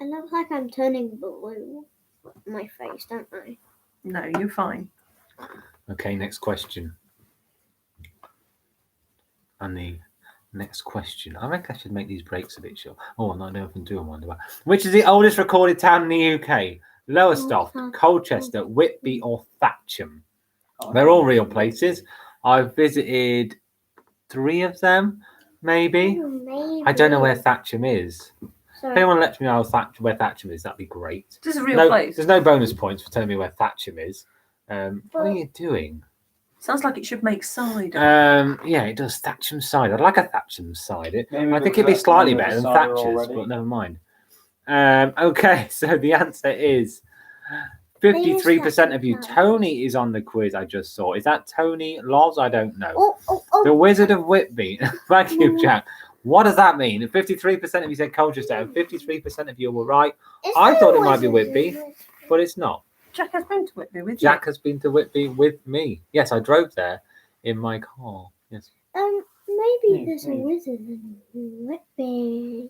I look like I'm turning blue. My face, don't I? No, you're fine. Okay, next question. And the next question. I reckon I should make these breaks a bit short. Oh, no, I don't even do them. Wonder why. Which is the oldest recorded town in the UK? Lowestoft, Colchester, Whitby, or Thatcham? They're all real places. I've visited 3 of them, maybe. Maybe. I don't know where Thatcham is. If Sorry. anyone lets me know where Thatcham is, that'd be great. This is a real No, place. there's no bonus points for telling me where Thatcham is. What are you doing? Sounds like it should make cider. Yeah, it does. Thatcham cider. I'd like a Thatcham cider. Maybe I we've think it'd be got slightly another better than cider Thatcher's, already. but never mind. Okay, so the answer is 53% of you. Tony is on the quiz I just saw. Is that Tony Loz? I don't know. Oh. The Wizard of Whitby. Thank you, Jack. What does that mean? 53% of you said Colchester, and 53% of you were right, Is I there thought a it might be wizard? Whitby. but it's not. Jack has been to Whitby with Jack has been to Whitby with me. Yes, I drove there in my car. Yes. Maybe there's a wizard in Whitby.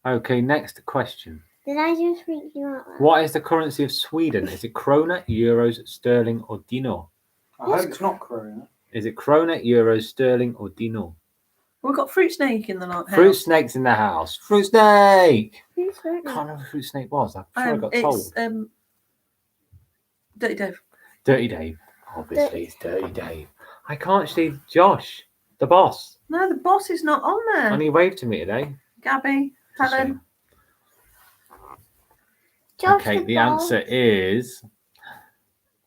Okay, next question. Did I just freak you out? What is the currency of Sweden? Is it krona, euros, sterling, or dino? I hope it's not Corona. Is it krona, euros, sterling, or dino? We've got Fruit Snake in the house. Fruit snake's in the house. Fruit snake! Who's that? Can't remember who Fruit snake was. I'm sure I got it's told. Dirty Dave. Dirty Dave. Obviously, it's Dirty Dave. I can't see Josh, the boss. No, the boss is not on there. And he waved to me today. Gabby, Helen. Josh Okay, the ball. answer is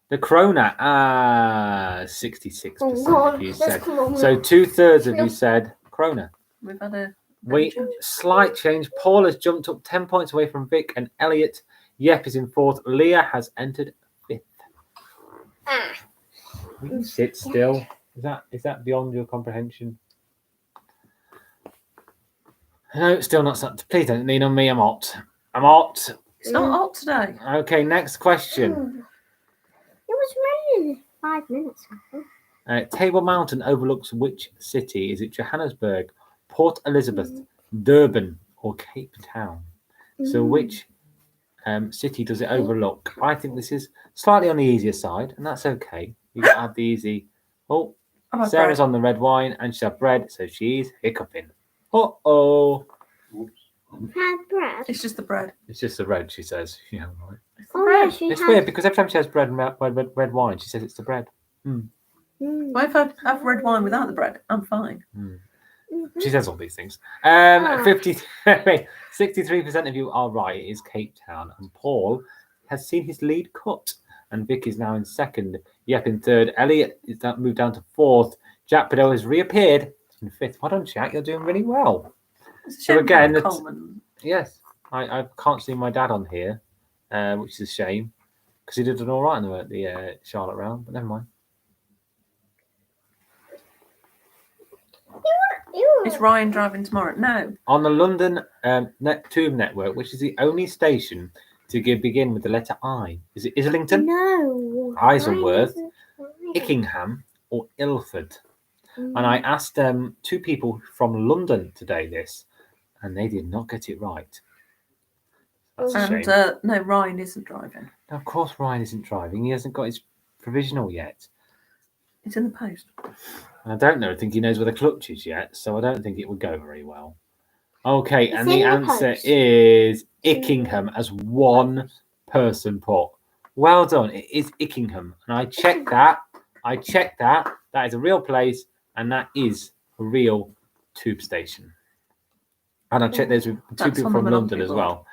the krona. 66% Oh, God, of you let's said. come on. So 2/3 of you said krona. We've had a Slight change. Paul has jumped up 10 points away from Vic and Elliot. Yep is in 4th. Leah has entered 5th. Ah, Will you sit still? Is that beyond your comprehension? No, still not. Please don't lean on me. I'm hot. I'm hot. It's not hot today. Okay, next question. It was raining 5 minutes ago. Table Mountain overlooks which city? Is it Johannesburg, Port Elizabeth, Durban, or Cape Town? So which city does it overlook? I think this is slightly on the easier side, and that's okay. You got to have the easy. Oh, I've had Sarah's bread. on the red wine, and she's had bread, so she's hiccuping. Oh. Had bread. It's just the bread. It's just the red, she says. Yeah, right. It's the Oh bread. yeah, she It's had. weird because every time she has bread and red wine, she says it's the bread. Mm. Well, if I have red wine without the bread, I'm fine. She says all these things. 63% of you are right. It is Cape Town. And Paul has seen his lead cut. And Vic is now in second. Yep in third. Elliot is moved down to fourth. Jack Pedot has reappeared in fifth. Well done, Jack. You're doing really well. It's a So shame again, about it's- Coleman. Yes. I can't see my dad on here, which is a shame. Because he did an all right in the Charlotte round. But never mind. Is Ryan driving tomorrow? No. On the London Tube network, which is the only station to begin with the letter I. Is it Islington, No. Isleworth, Mine isn't. Ickingham, or Ilford? And I asked two people from London today this, and they did not get it right. That's a shame. And no, Ryan isn't driving. Now, of course, Ryan isn't driving. He hasn't got his provisional yet. It's in the post. And I don't know. I think he knows where the clutch is yet, so I don't think it would go very well. Okay, It's and in the the answer post. is Ickingham as one person put. Well done. It is Ickingham. And I checked that. That is a real place, and that is a real tube station. And I checked there's two That's people on the from London Monopoly as board. well.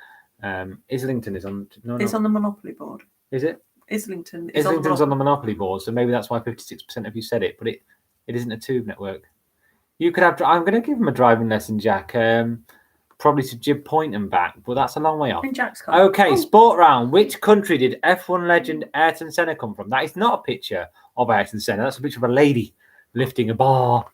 Islington is on. No, It's no. on the Monopoly board. Is it? Islington is Islington's on the the Monopoly board, so maybe that's why 56% of you said it, but it isn't a tube network. You could have. I'm going to give him a driving lesson, Jack. Probably to Jib Point and back, but that's a long way off. in Jack's car. Okay, sport round. Which country did F1 legend Ayrton Senna come from? That is not a picture of Ayrton Senna. That's a picture of a lady lifting a bar.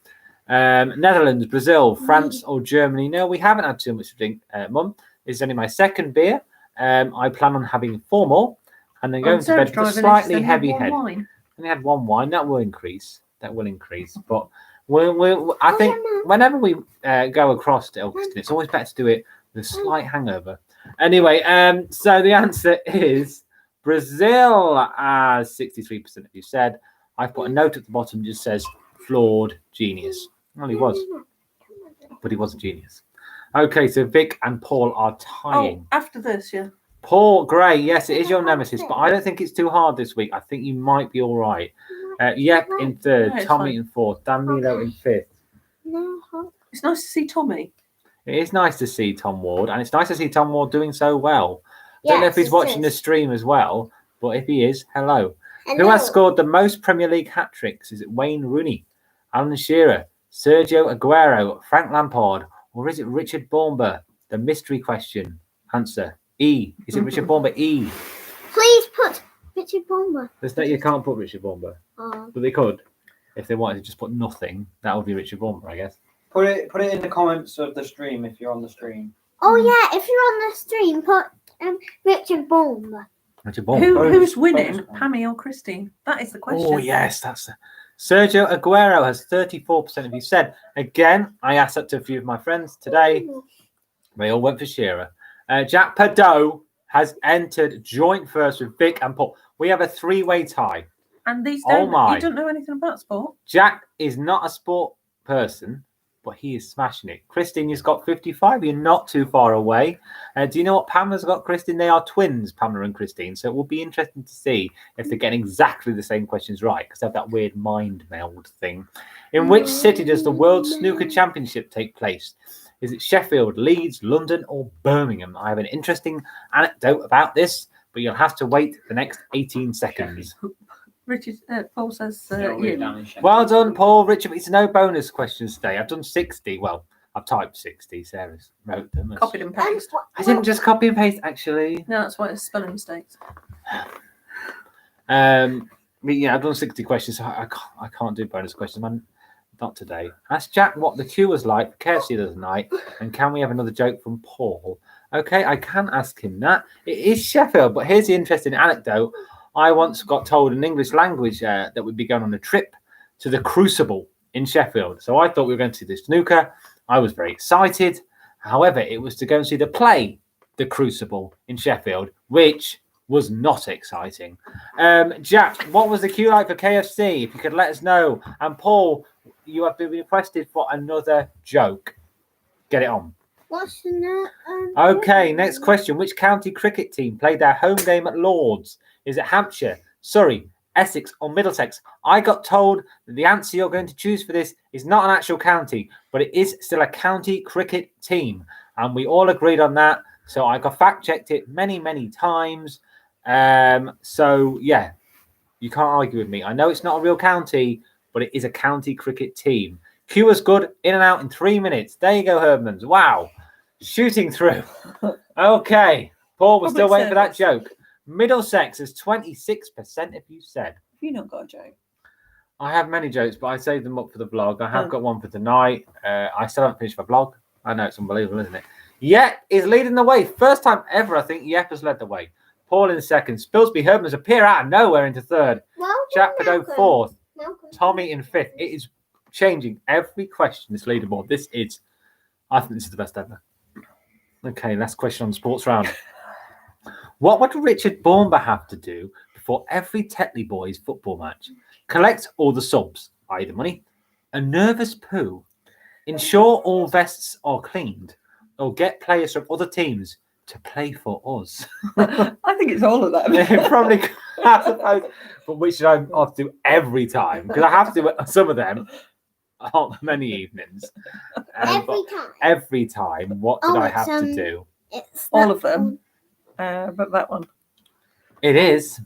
Netherlands, Brazil, France, or Germany? No, we haven't had too much to drink, Mum. This is only my second beer. I plan on having 4 more and then going to bed with a slightly heavy head. Wine. And had 1 wine. That will increase. But I think whenever we go across to Ilkeston, it's always better to do it with a slight hangover. Anyway, so the answer is Brazil, as 63% of you said. I've put a note at the bottom that just says flawed genius. Well, he was, but he was a genius. Okay, so Vic and Paul are tying. Oh, after this, yeah. Paul Gray, yes, it is your nemesis, but I don't think it's too hard this week. I think you might be all right. Yep, in third, No, it's Tommy fine. in fourth, Dan Milo in fifth. No. It's nice to see Tommy. It is nice to see Tom Ward, and it's nice to see Tom Ward doing so well. I don't know if he's Yes, it watching the is. stream as well, but if he is, hello. Who Hello. has scored the most Premier League hat tricks? Is it Wayne Rooney, Alan Shearer, Sergio Aguero, Frank Lampard, or is it Richard Bournemouth? The mystery question. Answer E. Is it Richard Bournemouth? E. Please put Richard Bomber. You can't put Richard Bournemouth, Oh. but they could if they wanted to just put nothing. That would be Richard Bournemouth, I guess. Put it in the comments of the stream if you're on the stream. Oh yeah, if you're on the stream, put Richard Bomber. Richard Bournemouth. Who's winning, bonus one. Pammy or Christine? That is the question. Oh yes, that's Sergio Aguero has 34% of you said. Again, I asked that to a few of my friends today. They all went for Shearer. Jack Pedot has entered joint first with Vic and Paul. We have a 3-way tie. And these Oh don't. my. You don't know anything about sport. Jack is not a sport person, but he is smashing it. Christine, you've got 55. You're not too far away. Do you know what Pamela's got, Christine? They are twins, Pamela and Christine. So it will be interesting to see if they're getting exactly the same questions right, because they have that weird mind meld thing. In which city does the World Snooker Championship take place? Is it Sheffield, Leeds, London, or Birmingham? I have an interesting anecdote about this, but you'll have to wait the next 18 seconds. Richard Paul says It'll be you. down in Sheffield. Well done, Paul. Richard, it's no bonus questions today. I've done 60. Well, I've typed 60. Sarah's wrote them. Copied and pasted. I didn't just copy and paste, actually. No, that's why it's spelling mistakes. But yeah, I've done 60 questions, so I can't do bonus questions, man. Not today. Ask Jack what the queue was like for KFC the other night, and can we have another joke from Paul? Okay, I can ask him that. It is Sheffield, but here's the interesting anecdote. I once got told in English language that we'd be going on a trip to the Crucible in Sheffield. So I thought we were going to see the snooker. I was very excited. However, it was to go and see the play, The Crucible in Sheffield, which was not exciting. Jack, what was the queue like for KFC? If you could let us know. And Paul, you have been requested for another joke. Get it on. What's the Okay, next question. Which county cricket team played their home game at Lords? Is it Hampshire, Surrey, Essex, or Middlesex? I got told that the answer you're going to choose for this is not an actual county, but it is still a county cricket team. And we all agreed on that. So I got fact-checked it many, many times. So, yeah, you can't argue with me. I know it's not a real county, but it is a county cricket team. Q was good, in and out in 3 minutes. There you go, Herdmans. Wow. Shooting through. Okay. Paul, we're still waiting for that joke. Middlesex is 26% if you said. Have you not got a joke? I have many jokes, but I saved them up for the vlog. I have got one for tonight. I still haven't finished my vlog. I know it's unbelievable, isn't it? Yep is leading the way. First time ever, I think Yep has led the way. Paul in second. Spilsby Herdmans appear out of nowhere into third. Jack Padeau fourth. Tommy in fifth. It is changing every question, this leaderboard. I think this is the best ever. Okay, last question on the sports round. What would Richard Bournemouth have to do before every Tetley Boys football match? Collect all the subs, i.e. the money, a nervous poo, ensure all vests are cleaned, or get players from other teams to play for us? I think it's all of them. Probably, I suppose, but which I have to do every time, because I have to do some of them. Not many evenings. Every time. What did I have to do? It's all of them. But that one. It is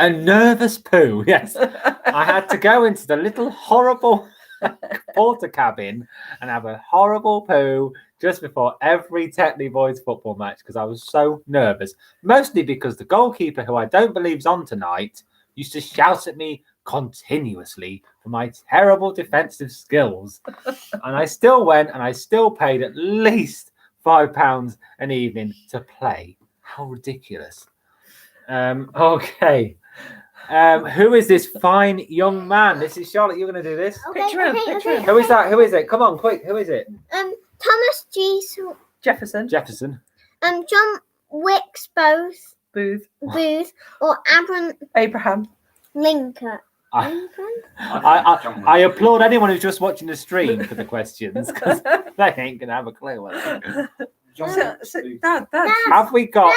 a nervous poo. Yes. I had to go into the little horrible porter cabin and have a horrible poo just before every Tetley Boys football match because I was so nervous. Mostly because the goalkeeper, who I don't believe is on tonight, used to shout at me continuously for my terrible defensive skills. And I still went and I still paid at least £5 an evening to play. How ridiculous. Okay. Who is this fine young man? This is Charlotte. You're going to do this. Picture him. Who is that? Who is it? Come on, quick. Who is it? Thomas G. Jefferson. John Wicks Booth. or Abraham Lincoln. I applaud anyone who's just watching the stream for the questions because they ain't going to have a clue. Dad. Have we got...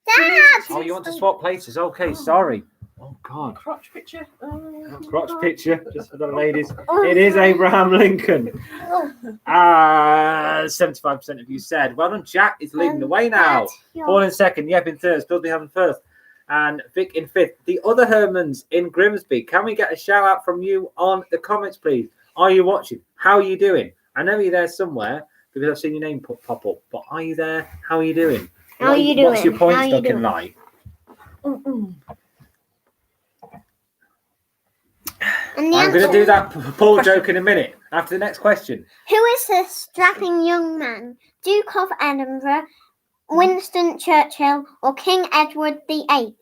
Dad! Oh, you want to swap places? Okay, sorry. Oh, God. Crotch picture. Crotch picture, just for the ladies. It is Abraham Lincoln. 75% of you said. Well done, Jack is leading the way now. Paul in second, Yep in third, Spilsby having first, and Vic in fifth. The other Hermans in Grimsby, can we get a shout out from you on the comments, please? Are you watching? How are you doing? I know you're there somewhere because I've seen your name pop up, but are you there? How are you doing? How are you doing? What's your points looking like? And I'm going to do that Paul joke in a minute after the next question. Who is this strapping young man? Duke of Edinburgh, Winston Churchill, or King Edward VIII?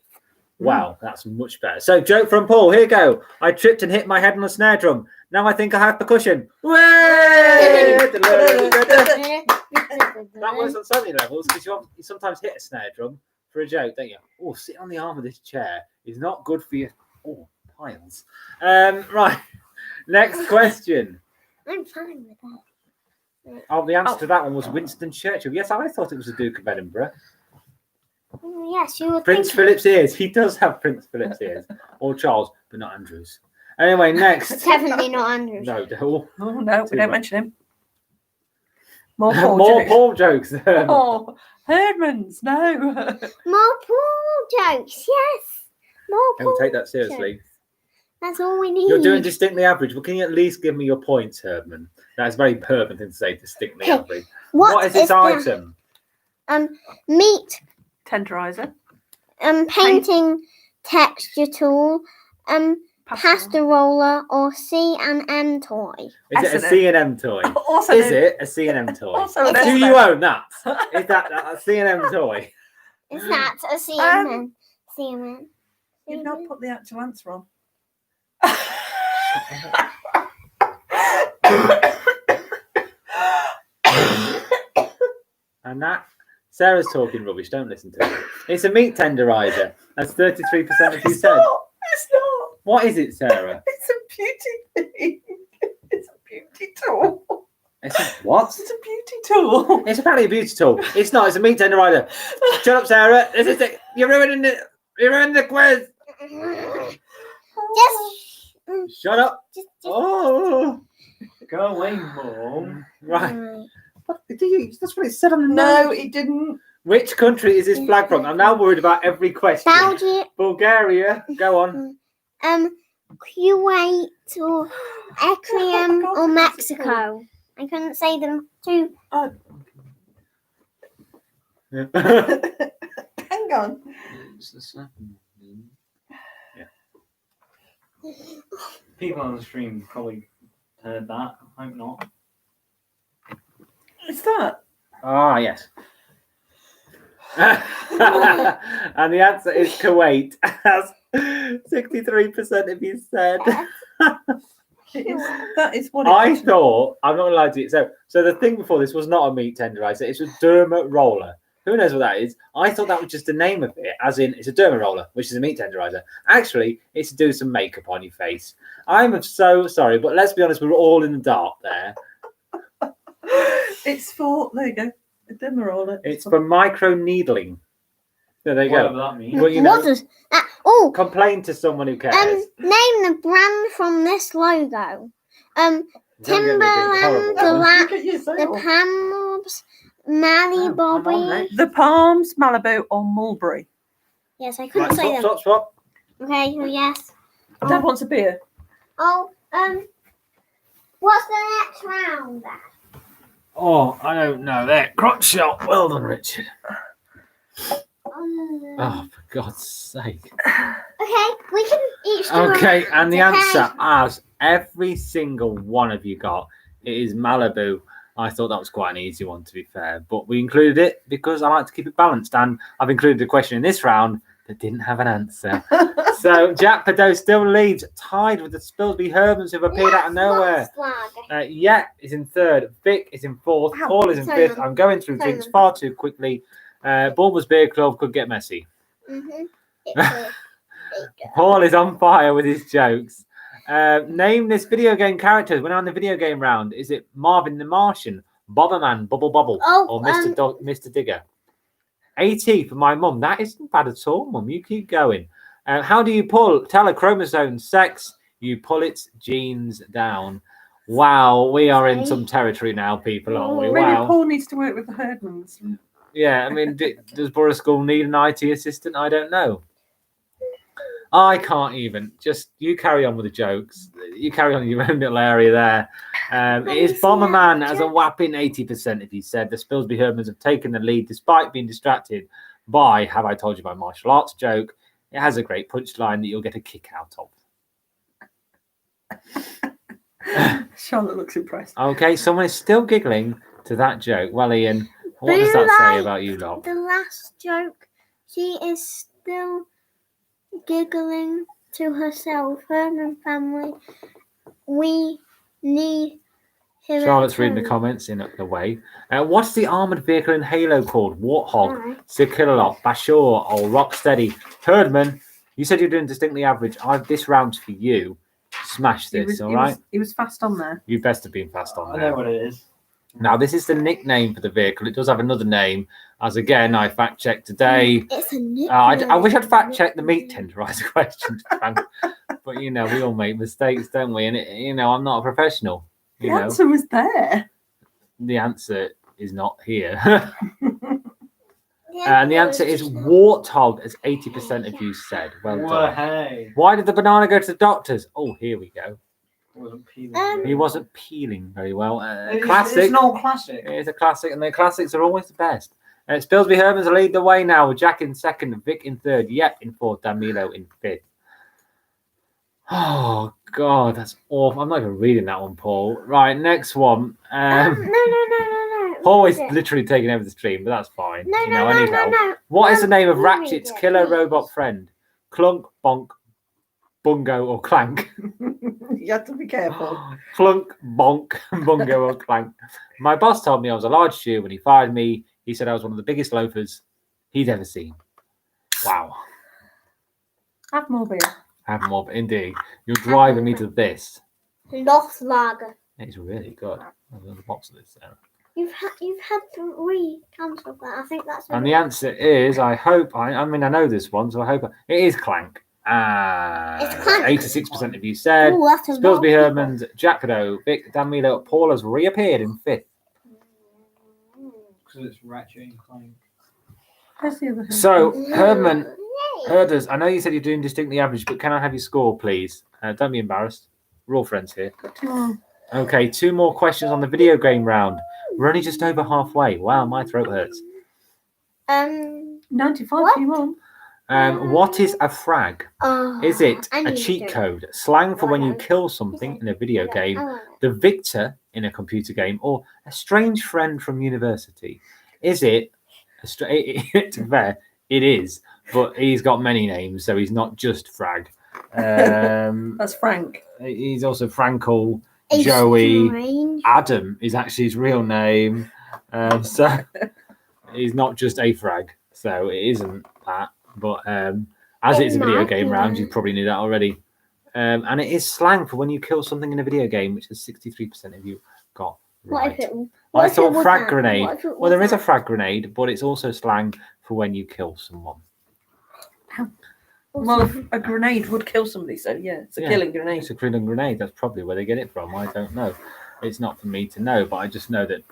Wow, that's much better. So, joke from Paul. Here you go. I tripped and hit my head on a snare drum. Now I think I have percussion. That works on so many levels because you sometimes hit a snare drum for a joke, don't you? Oh, sitting on the arm of this chair is not good for your piles. Right. Next question. I'm fine with that. Oh, the answer to that one was Winston Churchill. Yes, I thought it was the Duke of Edinburgh. Yes, you would Prince Philip's ears. He does have Prince Philip's ears. Or Charles, but not Andrews. Anyway, next. Definitely not Andrews. No, Oh, no, we don't mention him. More Paul jokes. Oh, Herdmans, no. More Paul jokes, yes. More Paul Don't take that seriously. jokes. That's all we need. You're doing distinctly average. Well, can you at least give me your points, Herdman? That's a very Herdman thing to say, distinctly average. What is this item? Meat. Tenderizer. Painting texture tool. Pasta roller or C&M toy. Is it a C&M toy? Also is it a C&M toy? Also Do you own that? Is that a C&M toy? Is that a C&M? C&M? You've not put the actual answer on. And that Sarah's talking rubbish. Don't listen to her. It's a meat tenderizer. That's 33% of you It's said. not. It's not. What is it, Sarah? It's a beauty thing. It's a beauty tool. It's a what? It's a beauty tool. It's apparently a beauty tool. It's not. It's a meat tenderizer. Shut up, Sarah. This is it. You're ruining it. You're ruining the quiz. Just, Shut up. just. Oh. Go away, Mum. Right. What, that's what it said on the No, note. it didn't. Which country is this flag from? I'm now worried about every question. Belgium, Bulgaria. Go on. Kuwait, or Ecuador, God, or Mexico. Mexico. I couldn't say them too. Hang on. People on the stream probably heard that. I hope not. What's that? Ah, yes. And the answer is Kuwait. That's 63% of you said. That is what it I is. thought, I'm not going to lie to you. So the thing before this was not a meat tenderizer, it's a derma roller. Who knows what that is? I thought that was just the name of it, as in it's a derma roller, which is a meat tenderizer. Actually, it's to do some makeup on your face. I'm so sorry, but let's be honest, we were all in the dark there. It's for, there you go, a Demerol. It's for micro needling. So there you Whatever go. that means. Well, you What know, does that? Oh, complain to someone who cares. name the brand from this logo. Don't get me being horrible. Timberland, Look at the yourself. Palms, Mally Oh, I'm on Bobby. next. The Palms, Malibu, or Mulberry. Yes, I couldn't Right, say them. swap. Okay, well, yes. Dad wants a beer. Oh, what's the next round? Oh, I don't know. There, crotch shot. Well done, Richard. Oh, for God's sake. Okay, we can each do Okay, a and the round, answer, as every single one of you got, it is Malibu. I thought that was quite an easy one, to be fair, but we included it because I like to keep it balanced, and I've included a question in this round that didn't have an answer. So Jack Padot still leads, tied with the Spilsby Hermans who've appeared out of nowhere. Yeah is in third, Vic is in fourth, Ow, Paul is in sorry, fifth. Mum. I'm going through Sorry, drinks Mum. far too quickly. Bournemouth Beer Club could get messy. Paul is on fire with his jokes. Name this video game character. We're on the video game round. Is it Marvin the Martian, Bobberman, Bubble Bobble, Oh, or Mr. Digger? AT for my mum. That isn't bad at all, mum. You keep going. How do you tell a chromosome sex? You pull its genes down. Wow, we are in some territory now, people, aren't we? Maybe Wow. Paul needs to work with the Herdmans. Yeah, I mean, does Borough School need an IT assistant? I don't know. I can't even. Just you carry on with the jokes. You carry on in your own little area there. It is Bomberman as a whopping 80%. If you said the Spilsby Hermans have taken the lead despite being distracted by "Have I Told You" by martial arts joke. It has a great punchline that you'll get a kick out of. Charlotte looks impressed. Okay, someone is still giggling to that joke. Well, Ian, what does that say about you lot? The last joke, she is still giggling to herself. Herman family, we need him. Charlotte's reading the comments in the way. What's the armoured vehicle in Halo called? Warthog, Sikilot, Bashur, or Rocksteady? Herdman, you said you're doing distinctly average. This round's for you. Smash this, all right? He was fast on there. You best have been fast on I know there. what it is. Now, this is the nickname for the vehicle. It does have another name. As again, I fact checked today. It's a nickname. I wish I'd fact checked the meat tenderizer question, Frank. But you know, we all make mistakes, don't we? And I'm not a professional. The answer was there. The answer is not here. And the answer is warthog, as 80% of you said. Well Well, done. hey. Why did the banana go to the doctors? Oh, here we go. Wasn't peeling. He wasn't peeling very well. It's Classic. an old classic. It's a classic, and the classics are always the best. Spilsby Hermans lead the way now, with Jack in second, Vic in third, Yep in fourth, Danilo in fifth. Oh, God, that's awful. I'm not even reading that one, Paul. Right, next one. No. Paul is Read it. literally taking over the stream, but that's fine. No, You know, I need help. no. What is the name of You read Ratchet's it, killer please. robot friend? Clunk, bonk, bungo, or clank. You have to be careful. Clunk, bonk, bungo, or clank. My boss told me I was a large shoe when he fired me. He said I was one of the biggest loafers he'd ever seen. Wow. Have more beer. Have more, indeed. You're driving me to this. Lost lager. It's really good. There's a box of this, Sarah. You've had 3 cans of that. I think that's. And the answer is, I hope, I know this one, so I hope it is Clank. It's Clank. 86% of you said. Ooh, that's a lot. Spilsby Herman's, Jack Cadeau, Vic, Dan Milo, Paul has reappeared in 5th. Because it's Ratchet and Clank. Where's the other thing? So, Herman, Yay. Herders, I know you said you're doing distinctly average, but can I have your score, please? Don't be embarrassed. We're all friends here. Oh, Okay, 2 more questions on the video game round. We're only just over halfway. Wow, my throat hurts. 95 What? you won. What is a frag? Oh, Is it I a need cheat to- code, slang for when you Right. kill something in a video game, Oh, the victor in a computer game, or a strange friend from university? Is it to be fair, it is, but he's got many names, so he's not just Frag. That's Frank. He's also Frankel. a Joey. strange- Adam is actually his real name, so he's not just a Frag. So it isn't that, but as it's a video game round, you probably knew that already. And it is slang for when you kill something in a video game, which is 63% of you got What right. if it? I what if it thought was frag that? grenade. What if it Well, there was is a that? frag grenade, but it's also slang for when you kill someone. Well, a grenade would kill somebody, so yeah, it's a Yeah. killing grenade. It's a killing grenade. That's probably where they get it from. I don't know. It's not for me to know, but I just know that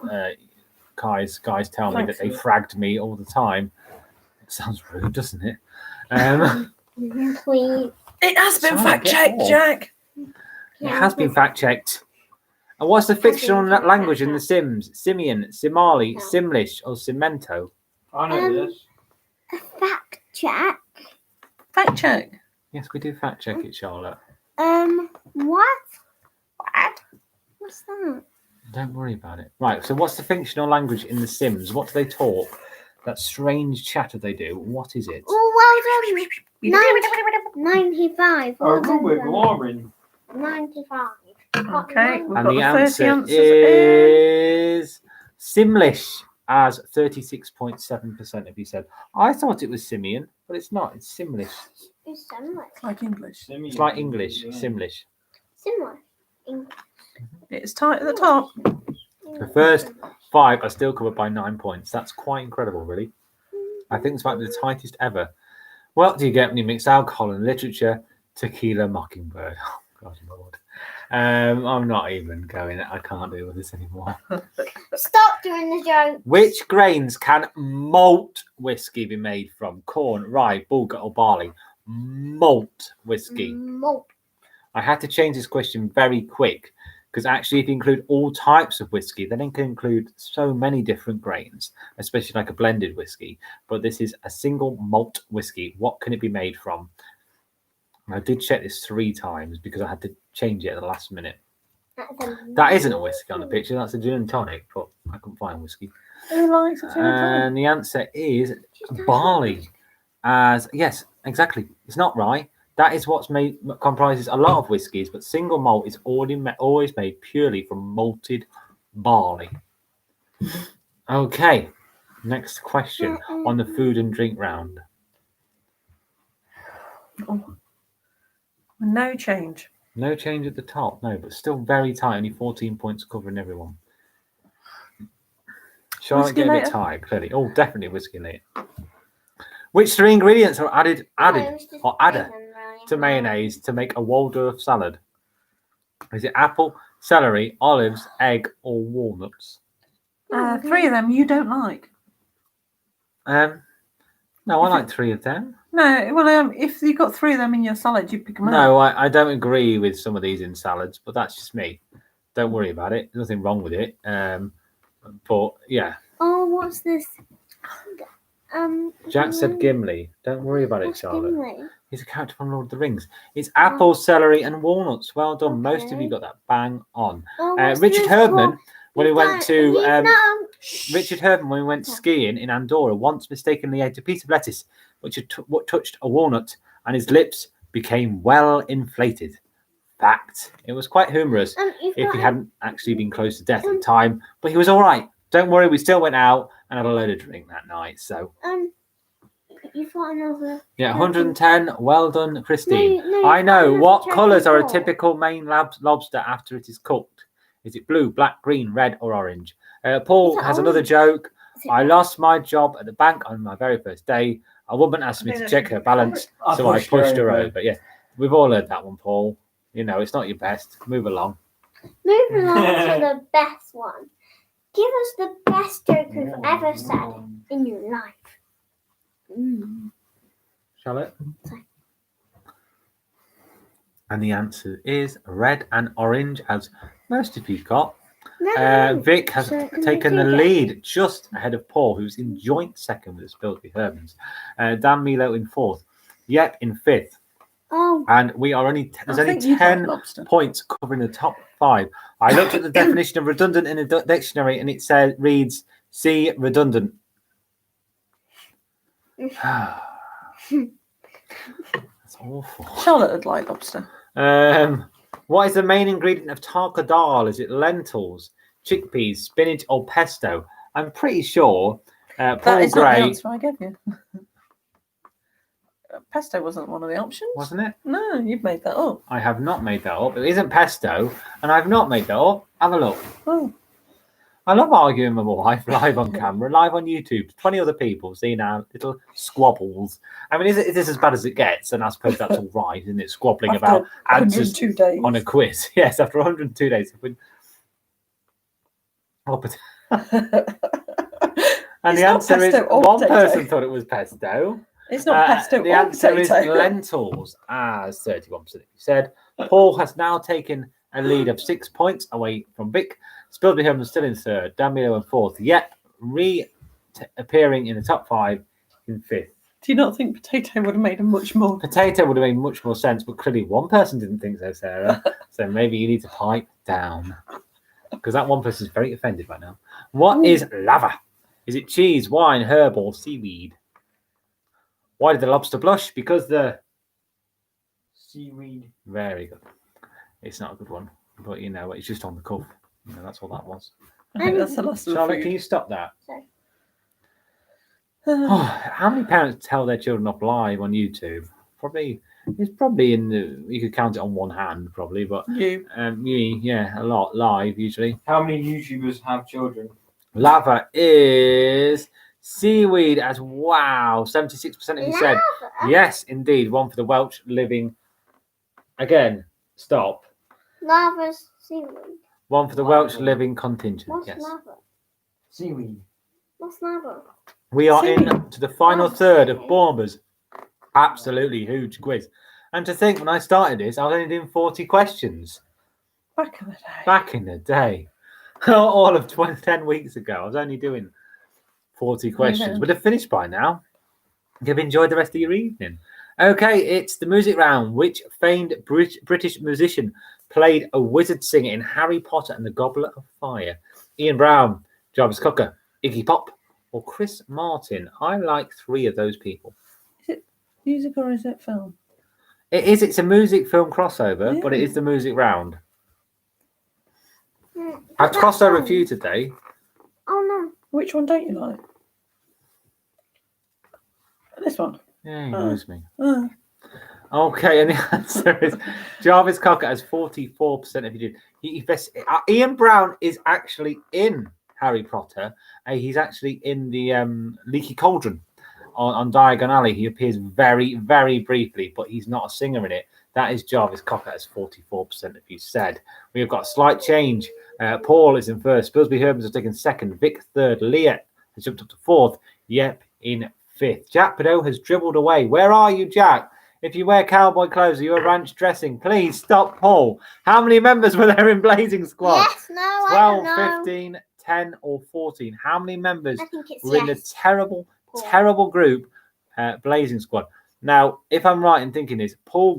guys tell me that they Thanks. fragged me all the time. It sounds rude, doesn't it? Please. It has been Simon, fact get checked, off. Jack. It has been fact checked. And what's the fictional fact-checked. language in The Sims? Simian, Simali, Simlish, or Cimento? I know this. A fact check. Fact check. Yes, we do fact check it, Charlotte. What? What? What's that? Don't worry about it. Right, so what's the fictional language in The Sims? What do they talk? That strange chatter they do. What is it? Oh, well done. 95. I Well run with done. Lauren. 95. Okay, we've And got the the 30 answer answers in. is Simlish, as 36.7% of you said. I thought it was Simian, but it's not. It's Simlish. It's similar. It's like English. It's like English, Yeah. Simlish. Similar. It's tight at the top. The first 5 are still covered by 9 points. That's quite incredible, really. I think this might be the tightest ever. What do you get when you mix alcohol and literature? Tequila Mockingbird. Oh, God, Lord. I'm not even going. I can't deal with this anymore. Stop doing the joke. Which grains can malt whiskey be made from? Corn, rye, bulgur, or barley? Malt whiskey. Malt. I had to change this question very quick because actually, if you include all types of whiskey, then it can include so many different grains, especially like a blended whiskey. But this is a single malt whiskey. What can it be made from? And I did check this 3 times because I had to change it at the last minute. That isn't a whiskey on the picture. That's a gin and tonic, but I couldn't find whiskey. Who likes a gin and tonic? And the answer is barley. As yes, exactly. It's not rye. That is what's made comprises a lot of whiskies, but single malt is always made purely from malted barley. Okay, next question on the food and drink round. Oh. No change. No change at the top, no, but still very tight. Only 14 points covering everyone. Charlotte Whiskey get a bit later? tired, clearly. Oh, definitely whiskey later. Which 3 ingredients are added or added to mayonnaise to make a Waldorf salad? Is it apple, celery, olives, egg, or walnuts? 3 of them you don't like. No, I like 3 of them. No, well, if you got 3 of them in your salad, you pick them up. No, I don't agree with some of these in salads, but that's just me. Don't worry about it. There's nothing wrong with it. But yeah, Oh, what's this? Jack said Gimli. Don't worry about it, What's Charlotte. Gimli? He's a character from Lord of the Rings. It's apple, celery, and walnuts. Well done. Most of you Okay. got that bang on. Oh, what's Richard this? Herdman, What? when he went to No. Richard Herdman, when we went skiing in Andorra, once mistakenly ate a piece of lettuce which had touched a walnut, and his lips became well inflated. Fact. It was quite humorous You've if got he hadn't actually been close to death at the time, but he was all right. Don't worry, we still went out and had a load of drink that night. So you've got another. yeah, 110. Well done, Christine. No, I know. you've got What another colours are a chocolate typical Maine lobster after it is cooked? Is it blue, black, green, red, or orange? Paul Is it has another orange? joke. Is it I lost my job at the bank on my very first day. A woman asked me I to think check that's her balance, I so I pushed her over. over. Yeah, we've all heard that one, Paul. You know, it's not your best. Move along. Moving on to the best one. Give us the best joke you've ever said in your life. Charlotte? And the answer is red and orange, as most of you got. No, Vic has So can taken we the do lead just ahead of Paul, who's in joint second with Spilsby Hermans. Dan Milo in fourth. Yep, in fifth. Oh, And we are only there's I only think you'd like 10 lobster. points covering the top 5. I looked at the definition of redundant in the dictionary, and it reads "see redundant." That's awful. Charlotte would like lobster. What is the main ingredient of taco dal? Is it lentils, chickpeas, spinach, or pesto? I'm pretty sure That Paul is not the Gray, answer I gave you. Pesto wasn't one of the options. wasn't it? No, you've made that up. I have not made that up. It isn't pesto, and I've not made that up. Have a look. Oh, I love arguing with my wife live on camera, live on YouTube. 20 other people seeing our little squabbles. I mean, is this as bad as it gets? And I suppose that's all right, isn't it? Squabbling after about answers 102 days. on a quiz. Yes, after 102 days. Oh, but... And It's the not answer is pesto or one potato. person thought it was pesto. It's not pesto The or answer potato. is lentils, as 31% of you said. Paul has now taken a lead of 6 points away from Vic. Spilsby Herman still in third. Dan Milo in fourth. Yet appearing in the top 5 in fifth. Do you not think potato would have made a much more? Potato would have made much more sense, but clearly one person didn't think so, Sarah. So maybe you need to pipe down. Because that one person is very offended right now. What is lava? Is it cheese, wine, herb, or seaweed? Why did the lobster blush? Because the Seaweed. very good. It's not a good one, but you know, it's just on the cuff. You know, that's all that was. I think that's the last of the Charlotte, food. can you stop that? Sorry. How many parents tell their children off live on YouTube? It's probably in the. You could count it on one hand, probably, but You. me, yeah, a lot live usually. How many YouTubers have children? Lava is seaweed, as wow, 76% of you said lava. yes, indeed. One for the Welsh living. Again, stop. Lava's seaweed. One for the Welsh living contingent. What's Yes. lava? Seaweed. What's lava? We are in Seaweed. to the final third of Bournemouth's absolutely huge quiz. And to think, when I started this, I was only doing 40 questions Back in the day. back in the day. All of 10 weeks ago, I was only doing 40 questions. Yeah. Would have finished by now. You've enjoyed the rest of your evening. Okay, it's the music round. Which famed British musician played a wizard singer in Harry Potter and the Goblet of Fire? Ian Brown, Jarvis Cocker, Iggy Pop, or Chris Martin? I like 3 of those people. Music or is it film? It is. It's a music film crossover, but it Yeah. is the music round. Yeah, I've but crossed over a that's few today. Oh no. Which one don't you like? This one. Yeah, he knows me. Oh. Okay, and the answer is Jarvis Cocker has 44% of you. Ian Brown is actually in Harry Potter. He's actually in the Leaky Cauldron on Diagon Alley. He appears very, very briefly, but he's not a singer in it. That is Jarvis Cocker, as 44% of you said. We have got a slight change. Paul is in first. Spilsby Hermans has taken second. Vic third. Leah has jumped up to fourth. Yep, in fifth. Jack Pedot has dribbled away. Where are you, Jack? If you wear cowboy clothes or you're ranch dressing, please stop Paul. How many members were there in Blazing Squad? Yes, no, I 12, don't know. 15, 10, or 14? How many members I think it's were in the yes. terrible, Paul. terrible group Blazing Squad? Now, if I'm right in thinking this, Paul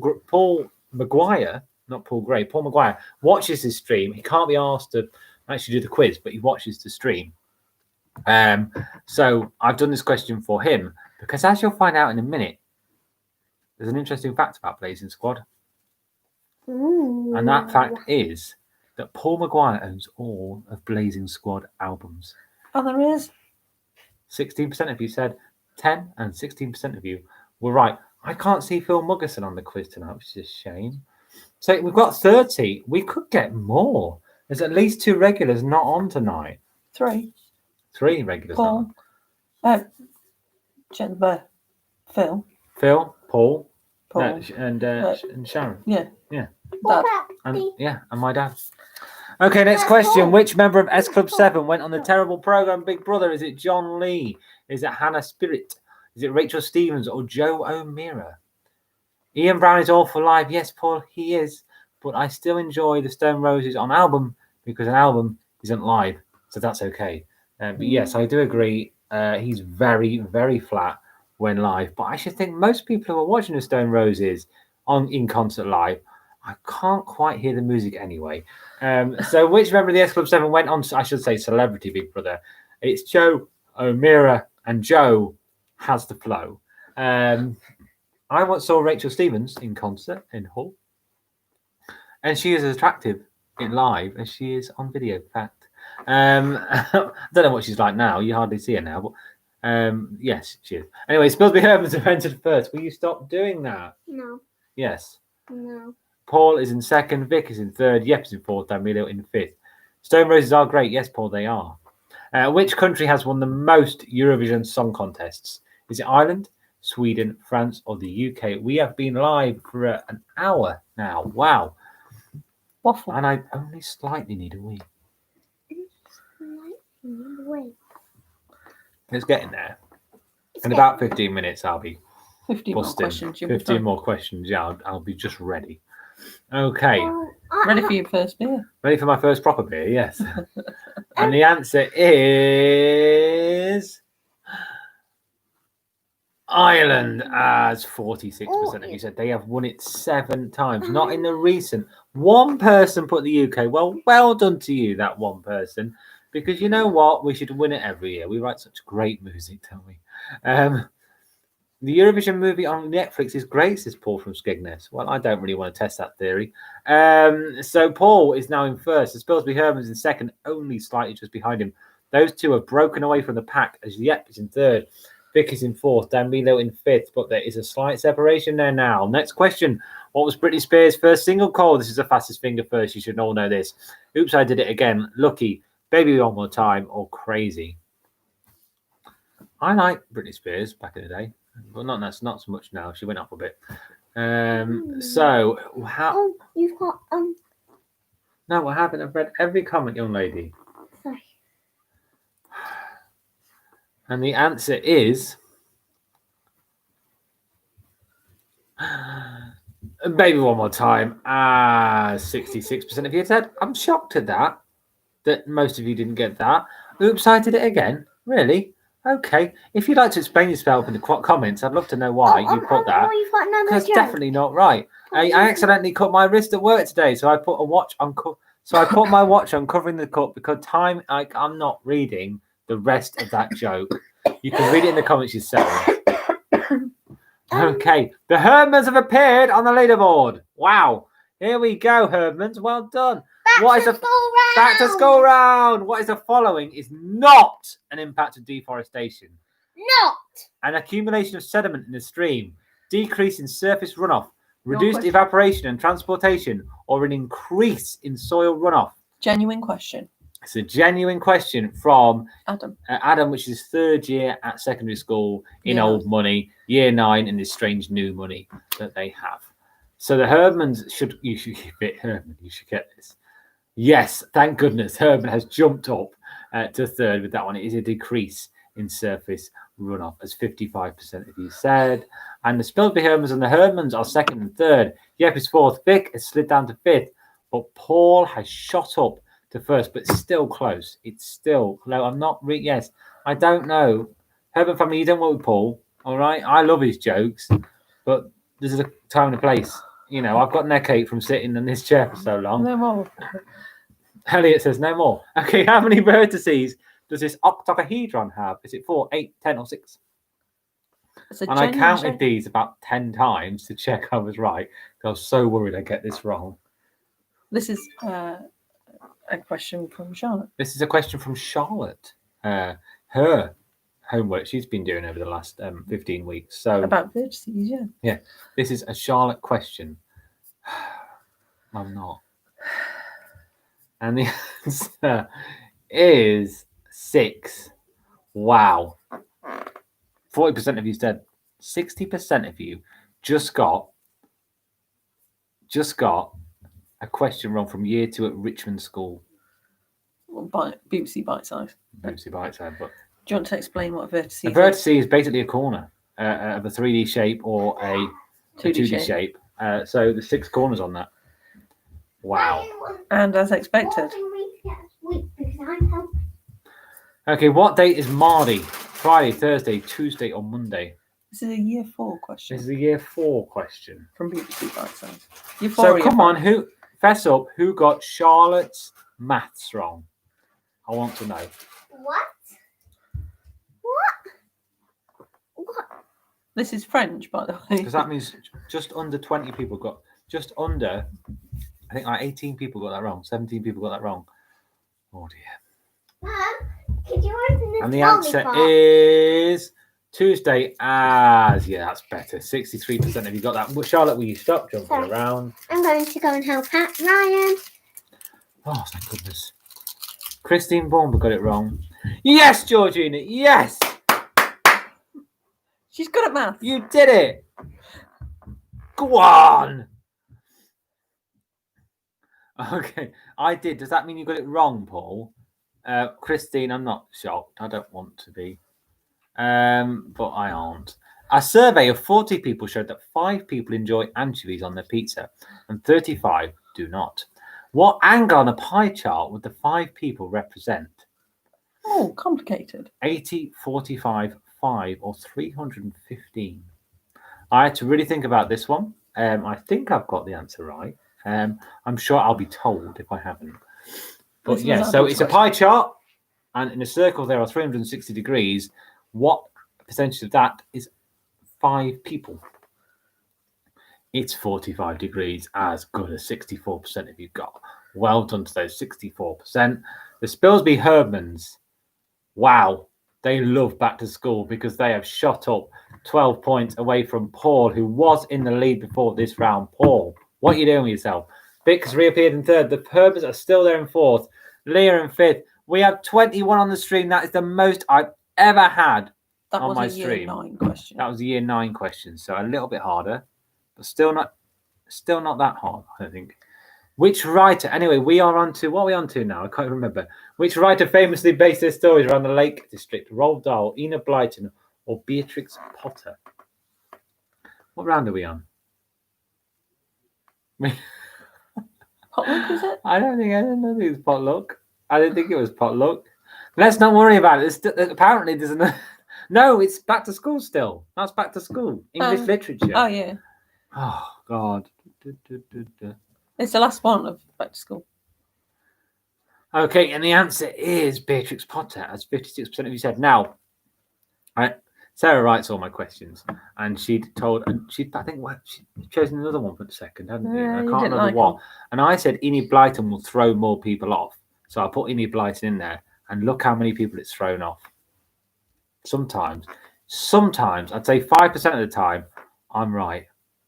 Maguire, not Paul Gray, Paul Maguire watches this stream. He can't be asked to actually do the quiz, but he watches the stream. So I've done this question for him because, as you'll find out in a minute, there's an interesting fact about Blazing Squad. Ooh. And that fact is that Paul Maguire owns all of Blazing Squad albums. Oh, there is. 16% of you said 10 and 16% of you were right. I can't see Phil Muggerson on the quiz tonight, which is a shame. So we've got 30. We could get more. There's at least 2 regulars not on tonight. 3. 3 regulars not on. Phil. Phil, Paul, Paul. and Sharon. Yeah. Yeah. What Dad. about And the yeah, and my dad. Okay, next question. Which member of S Club 7 went on the terrible program Big Brother? Is it John Lee? Is it Hannah Spirit? Is it Rachel Stevens or Joe O'Meara? Ian Brown is all for live. Yes, Paul, he is. But I still enjoy the Stone Roses on album because an album isn't live. So that's okay. But yes, I do agree. He's very, very flat when live. But I should think most people who are watching the Stone Roses in concert live, I can't quite hear the music anyway. So which member of the S Club 7 went on, I should say, Celebrity Big Brother? It's Joe O'Meara, and Joe has the flow. I once saw Rachel Stevens in concert in Hull, and she is as attractive in live as she is on video. Fact. I don't know what she's like now. You hardly see her now, but yes, she is. Anyway, Spilsby Hermans have entered first. Will you stop doing that? No. Yes. No. Paul is in second. Vic is in third. Yep is in fourth. Danilo in fifth. Stone Roses are great. Yes, Paul, they are. Which country has won the most Eurovision Song Contests? Is it Ireland, Sweden, France, or the UK? We have been live for an hour now. Wow. Waffle. And I only slightly need a wee. Wait. Let's get in there. In about 15 minutes, I'll be 50 more busting. questions. You'll be 15 fine. more questions. Yeah, I'll be just ready. Okay. Ready for your first beer. Ready for my first proper beer, yes. And the answer is Ireland, as 46% of you said. They have won it 7 times, not in the recent. One person put the UK. Well done to you, that one person. Because you know what? We should win it every year. We write such great music, don't we? The Eurovision movie on Netflix is great, says Paul from Skegness. Well, I don't really want to test that theory. So Paul is now in first. So Spilsby Herman's in second, only slightly just behind him. Those two are broken away from the pack as Yep is in third. Vic is in fourth. Dan Milo in fifth. But there is a slight separation there now. Next question. What was Britney Spears' first single called? This is the fastest finger first. You should all know this. Oops, I Did It Again. Lucky. Baby One More Time. Or Crazy. I like Britney Spears back in the day. Well, not so much now. She went up a bit. So how? Oh, you've got No, I haven't. I've read every comment, young lady. Sorry. And the answer is Baby One More Time. 66% of you said. I'm shocked at that most of you didn't get that. Oops, I Did It Again. Really? Okay. If you'd like to explain yourself in the comments, I'd love to know why you put that. You've got another That's joke. definitely not right. I accidentally cut my wrist at work today, so I put a watch on. So I put my watch on covering the cut because I'm not reading the rest of that joke. You can read it in the comments yourself. Okay, the Herdmans have appeared on the leaderboard. Wow, here we go, Herdmans. Well done. Back to school round. What is the following is not an impact of deforestation? Not. An accumulation of sediment in the stream, decrease in surface runoff, reduced question. evaporation and transportation, or an increase in soil runoff? Genuine question. It's a genuine question from Adam. Adam, which is third year at secondary school in Yeah. old money, year 9 in this strange new money that they have. So the Herdmans you should keep it, Herdman, you should get this. Yes, thank goodness. Herdman has jumped up to third with that one. It is a decrease in surface runoff, as 55% of you said. And the Spilsby Herdmans and the Herdmans are second and third. Yep is fourth. Vic has slid down to fifth. But Paul has shot up to first, but it's still close. It's still close. I'm not yes, I don't know. Herdman family, you don't work with Paul, all right? I love his jokes, but there's a time and a place. You know, I've got neck ache from sitting in this chair for so long. No more. Elliot says no more. Okay, how many vertices does this octahedron have? Is it 4, 8, 10, or 6? It's a And I genuine counted shame. these about 10 times to check I was right. I was so worried I'd get this wrong. This is a question from Charlotte. This is a question from Charlotte. Her homework she's been doing over the last 15 weeks. So About vertices, yeah. this is a Charlotte question. I'm not. And the answer is 6. Wow. 40% of you said 60% of you just got a question wrong from year 2 at Richmond School. Well, BBC bite size. BBC Bite Side, but Do you want to explain what a vertice a is? vertex is basically a corner of a 3D shape or a 2D shape. So there's 6 corners on that. Wow. And as expected. Okay, what date is Mardi? Friday, Thursday, Tuesday, or Monday? This is a year 4 question This is a year 4 question. from BBC bite size. Year 4 So or year come on, 5? fess up, who got Charlotte's maths wrong? I want to know. What? This is French, by the way. Because that means just under 20 people got, just under, I think like 18 people got that wrong, 17 people got that wrong. Oh dear. Mum, could you open this And the answer lollipop? is Tuesday. Yeah, that's better. 63% of you got that. Well, Charlotte, will you stop jumping Sorry. around? I'm going to go and help out Ryan. Oh, thank goodness. Christine Bomber got it wrong. Yes, Georgina, yes! She's good at maths. You did it! Go on! Okay, I did. Does that mean you got it wrong, Paul? Christine, I'm not shocked. I don't want to be. But I aren't. A survey of 40 people showed that 5 people enjoy anchovies on their pizza and 35 do not. What angle on a pie chart would the 5 people represent? Oh, complicated. 80, 45, 5, or 315? I had to really think about this one. I think I've got the answer right. I'm sure I'll be told if I haven't. But This yeah, was so our it's a choice. pie chart, and in a circle there are 360 degrees. What percentage of that is 5 people? It's 45 degrees, as good as 64% of you got. Well done to those 64%. The Spilsby Herdmans, wow, they love back to school because they have shot up 12 points away from Paul, who was in the lead before this round. Paul, what are you doing with yourself? Vic has reappeared in 3rd. The Herdmans are still there in 4th. Leah in 5th. We have 21 on the stream. That is the most I've ever had. That On was my a year stream. 9 question. That was a year 9 question, so a little bit harder, but still not that hard, I don't think. Which writer? Anyway, we are on to what are we on to now? I can't remember. Which writer famously based their stories around the Lake District? Roald Dahl, Enid Blyton, or Beatrix Potter? What round are we on? Potluck, is it? I don't think it was potluck. I didn't think it was potluck. Let's not worry about it. Apparently, there's another. No, it's back to school still. That's back to school. English literature. Oh, yeah. Oh God. It's the last one of back to school. Okay, and the answer is Beatrix Potter, as 56% of you said. Now, Sarah writes all my questions, and I think she'd chosen another one for the second, hadn't you? Yeah, I you can't didn't remember like what. them. And I said Enid Blyton will throw more people off, so I put Enid Blyton in there, and look how many people it's thrown off. Sometimes, I'd say 5% of the time, I'm right,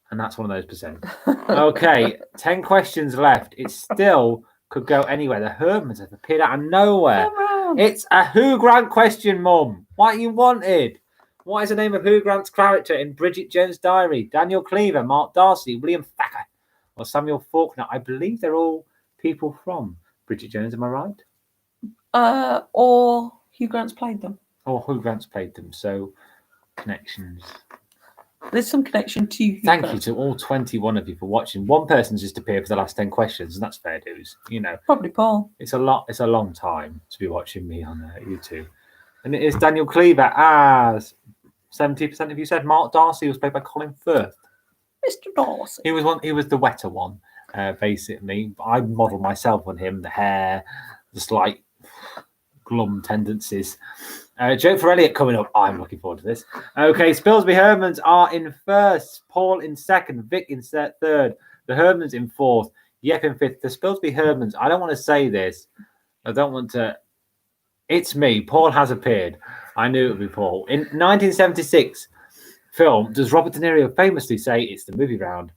and that's one of those percent. Okay, 10 questions left. It still could go anywhere. The Herdmans have appeared out of nowhere. Come on. It's a Hugh Grant question, Mum. What you wanted? What is the name of Hugh Grant's character in Bridget Jones' Diary? Daniel Cleaver, Mark Darcy, William Thacker, or Samuel Faulkner? I believe they're all people from Bridget Jones. Am I right? Or Hugh Grant's played them. Or Hugh Grant's played them. So connections. There's some connection to Hugh Thank Grant. you to all 21 of you for watching. One person's just appeared for the last 10 questions, and that's fair dues. You know, Probably Paul. it's a long time to be watching me on YouTube. And it is Daniel Cleaver, as 70% of you said. Mark Darcy was played by Colin Firth. Mr. Darcy. He was the wetter one, basically. I modelled myself on him, the hair, the slight glum tendencies. Joke for Elliot coming up. I'm looking forward to this. Okay, Spilsby Hermans are in first, Paul in second, Vic in third, the Hermans in fourth, Yep in fifth. The Spilsby Hermans, I don't want to say this. I don't want to. It's me. Paul has appeared. I knew it would be Paul. In 1976 film, does Robert De Niro famously say it's the movie round?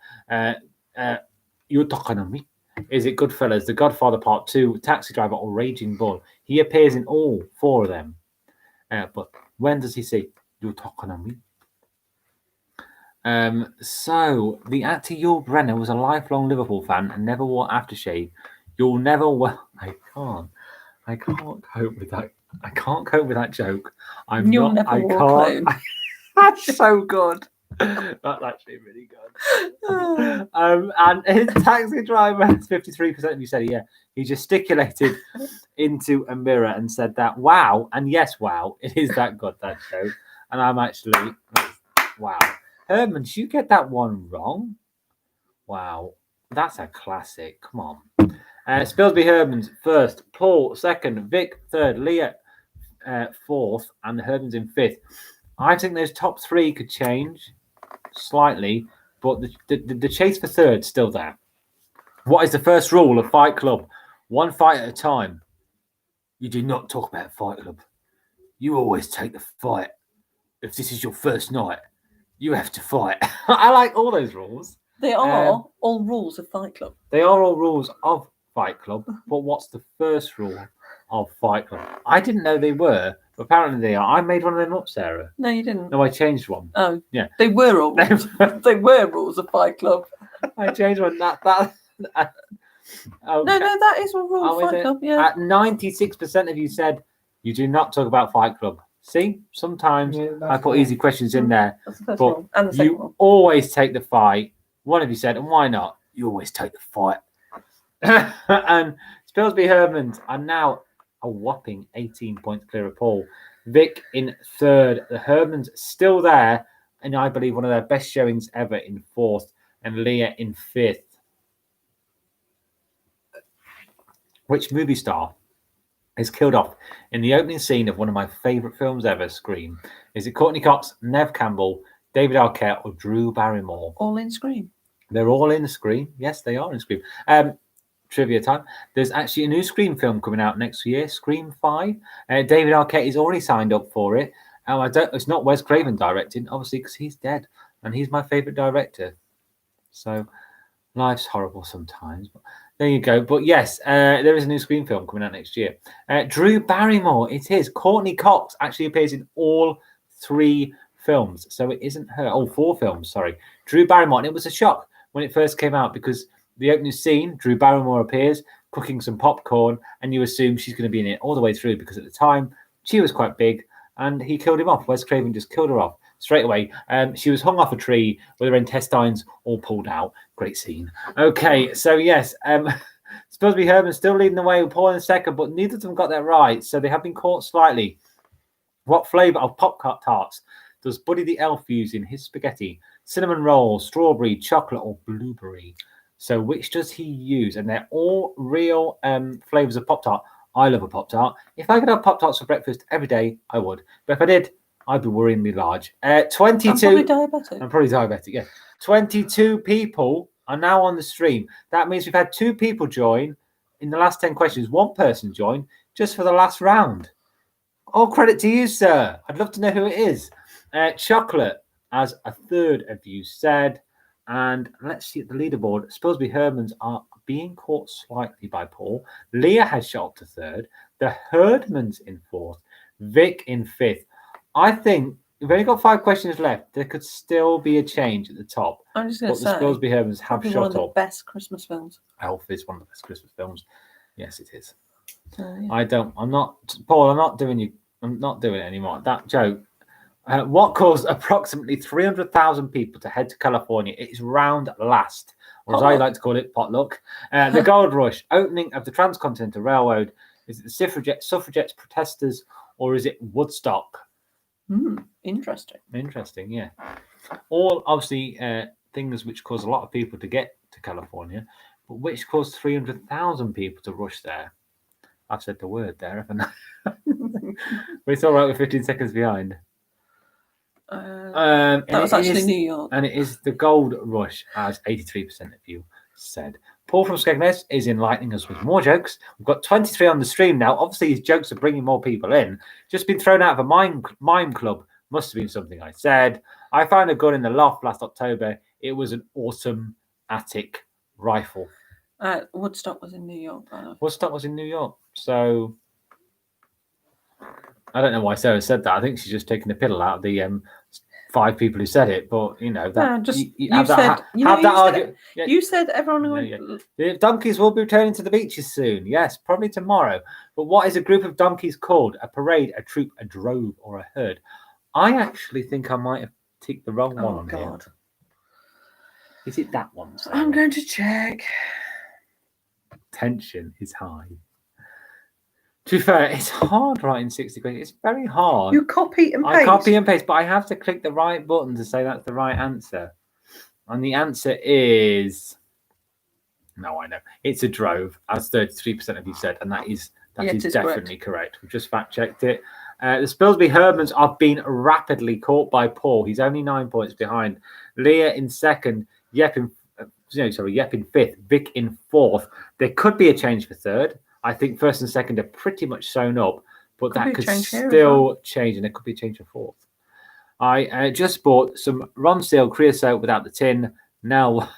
You're talking on me. Is it Goodfellas, The Godfather Part 2, Taxi Driver, or Raging Bull? He appears in all four of them. But when does he say, you're talking on me? So, the actor Yul Brynner was a lifelong Liverpool fan and never wore aftershave. You'll never... I can't cope with that. I can't cope with that joke. You'll never I wore can't. clothes. That's so good. That's actually really good. And his Taxi Driver, 53% of you said it, yeah. He gesticulated into a mirror and said that, wow. And yes, wow, it is that good, that joke. And I'm actually, wow. Herman, did you get that one wrong? Wow. That's a classic. Come on. Spilsby Hermans first, Paul second, Vic third, Leah fourth, and the Hermans in fifth. I think those top three could change slightly, but the chase for third's still there. What is the first rule of Fight Club? One fight at a time. You do not talk about Fight Club. You always take the fight. If this is your first night, you have to fight. I like all those rules. They are all rules of Fight Club. They are all rules of Fight Club, but what's the first rule of Fight Club? I didn't know they were, but apparently they are. I made one of them up, Sarah. No, you didn't. No, I changed one. Oh, yeah. They were all rules. They were rules of Fight Club. I changed one. That okay. No, that is a rule of Fight Club, yeah. At 96% of you said you do not talk about Fight Club. See, sometimes I put easy questions in there, That's the first but one. And the second one. always take the fight. One of you said, and why not? You always take the fight. And Spilsby Hermans are now a whopping 18 points clear of Paul. Vic in third. The Hermans still there, and I believe one of their best showings ever in fourth, and Leah in fifth. Which movie star is killed off in the opening scene of one of my favourite films ever, Scream? Is it Courtney Cox, Nev Campbell, David Arquette, or Drew Barrymore? All in Scream. They're all in Scream. Yes, they are in Scream. Trivia time. There's actually a new Scream film coming out next year, Scream 5. David Arquette is already signed up for it. It's not Wes Craven directing, obviously, because he's dead, and he's my favourite director. So life's horrible sometimes. But there you go. But yes, there is a new Scream film coming out next year. Drew Barrymore, it is. Courtney Cox actually appears in all three films. So it isn't her. Oh, four films, sorry. Drew Barrymore. And it was a shock when it first came out because the opening scene, Drew Barrymore appears cooking some popcorn, and you assume she's going to be in it all the way through because at the time she was quite big and he killed him off. Wes Craven just killed her off straight away. She was hung off a tree with her intestines all pulled out. Great scene. Okay, so yes, Spilsby Herman still leading the way with Paul in second, but neither of them got that right, so they have been caught slightly. What flavour of Pop-Tarts does Buddy the Elf use in his spaghetti? Cinnamon roll, strawberry, chocolate, or blueberry? So which does he use? And they're all real flavours of Pop-Tart. I love a Pop-Tart. If I could have Pop-Tarts for breakfast every day, I would. But if I did, I'd be worryingly large. 22. I'm probably diabetic. I'm probably diabetic, yeah. 22 people are now on the stream. That means we've had 2 people join in the last 10 questions. 1 person joined just for the last round. All credit to you, sir. I'd love to know who it is. Chocolate, as a third of you said. And let's see at the leaderboard. Spilsby Hermans are being caught slightly by Paul. Leah has shot up to third. The Herdmans in fourth. Vic in fifth. I think we've only got 5 questions left. There could still be a change at the top. I'm just going to say, the Spilsby Hermans have probably shot one of the up. best Christmas films. Elf is one of the best Christmas films. Yes, it is. Yeah. I'm not doing it anymore. That joke. What caused approximately 300,000 people to head to California? It is round last, or as I like to call it, potluck. The Gold Rush, opening of the Transcontinental Railroad. Is it the suffragettes, protesters, or is it Woodstock? Interesting. Interesting, yeah. All obviously things which caused a lot of people to get to California, but which caused 300,000 people to rush there. I've said the word there, haven't I? But it's all right. We're 15 seconds behind. That was actually New York. And it is the gold rush, as 83% of you said. Paul from Skegness is enlightening us with more jokes. We've got 23 on the stream now. Obviously, his jokes are bringing more people in. Just been thrown out of a mime club. Must have been something I said. I found a gun in the loft last October. It was an awesome attic rifle. Woodstock was in New York. Woodstock was in New York. So I don't know why Sarah said that. I think she's just taking a piddle out of the 5 people who said it. But you know that you said everyone went. The donkeys will be returning to the beaches soon. Yes, probably tomorrow. But what is a group of donkeys called? A parade, a troop, a drove, or a herd? I actually think I might have ticked the wrong one on God. here. Is it that one? Sarah? I'm going to check. Tension is high. To be fair, it's hard writing 60 questions. It's very hard. You copy and paste. I copy and paste, but I have to click the right button to say that's the right answer. And the answer is... No, I know. It's a drove, as 33% of you said, and that is definitely correct. We've just fact-checked it. The Spilsby Herdmans are being rapidly caught by Paul. He's only 9 points behind. Leah in second, Yep in fifth, Vic in fourth. There could be a change for third. I think first and second are pretty much sewn up, but that could still change, and it could be a change for fourth. I just bought some Ron Seal creosote without the tin. Now,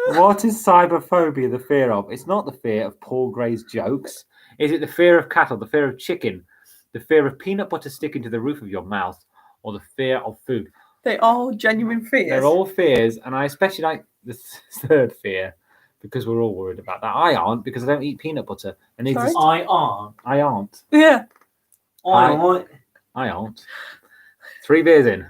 what is cyberphobia the fear of? It's not the fear of Paul Gray's jokes. Is it the fear of cattle, the fear of chicken, the fear of peanut butter sticking to the roof of your mouth, or the fear of food? They are genuine fears. They're all fears, and I especially like the third fear because we're all worried about that. I aren't, because I don't eat peanut butter. And I aren't. I aren't. Yeah. I aren't. 3 beers in.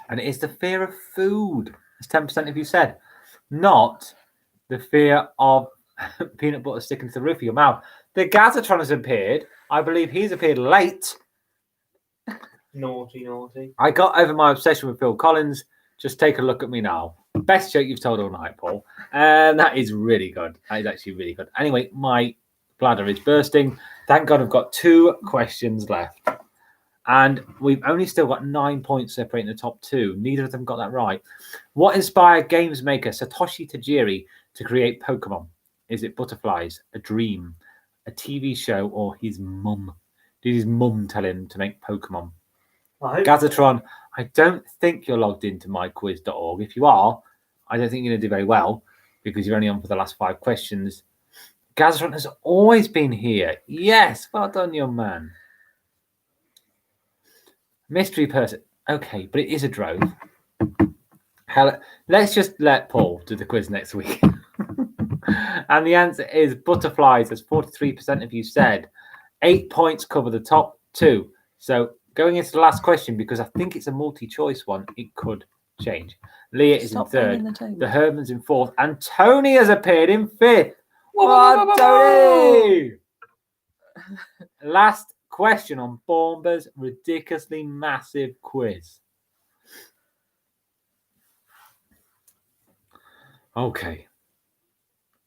And it is the fear of food, as 10% of you said, not the fear of peanut butter sticking to the roof of your mouth. The Gazatron has appeared. I believe he's appeared late. Naughty. I got over my obsession with Phil Collins. Just take a look at me now. Best joke you've told all night, Paul. And that is really good. That is actually really good. Anyway, my bladder is bursting. Thank God I've got 2 questions left. And we've only still got 9 points separating the top 2. Neither of them got that right. What inspired games maker Satoshi Tajiri to create Pokemon? Is it butterflies, a dream, a TV show, or his mum? Did his mum tell him to make Pokemon? Gazatron, I don't think you're logged into myquiz.org. If you are, I don't think you're going to do very well because you're only on for the last 5 questions. Gazatron has always been here. Yes, well done, young man. Mystery person. Okay, but it is a drove. Let's just let Paul do the quiz next week. And the answer is butterflies, as 43% of you said. 8 points cover the top 2. So going into the last question, because I think it's a multi-choice one, it could change. Leah is in third. The Herdmans in fourth. And Tony has appeared in fifth. Whoa, Tony! Last question on Bournemouth's ridiculously massive quiz. Okay.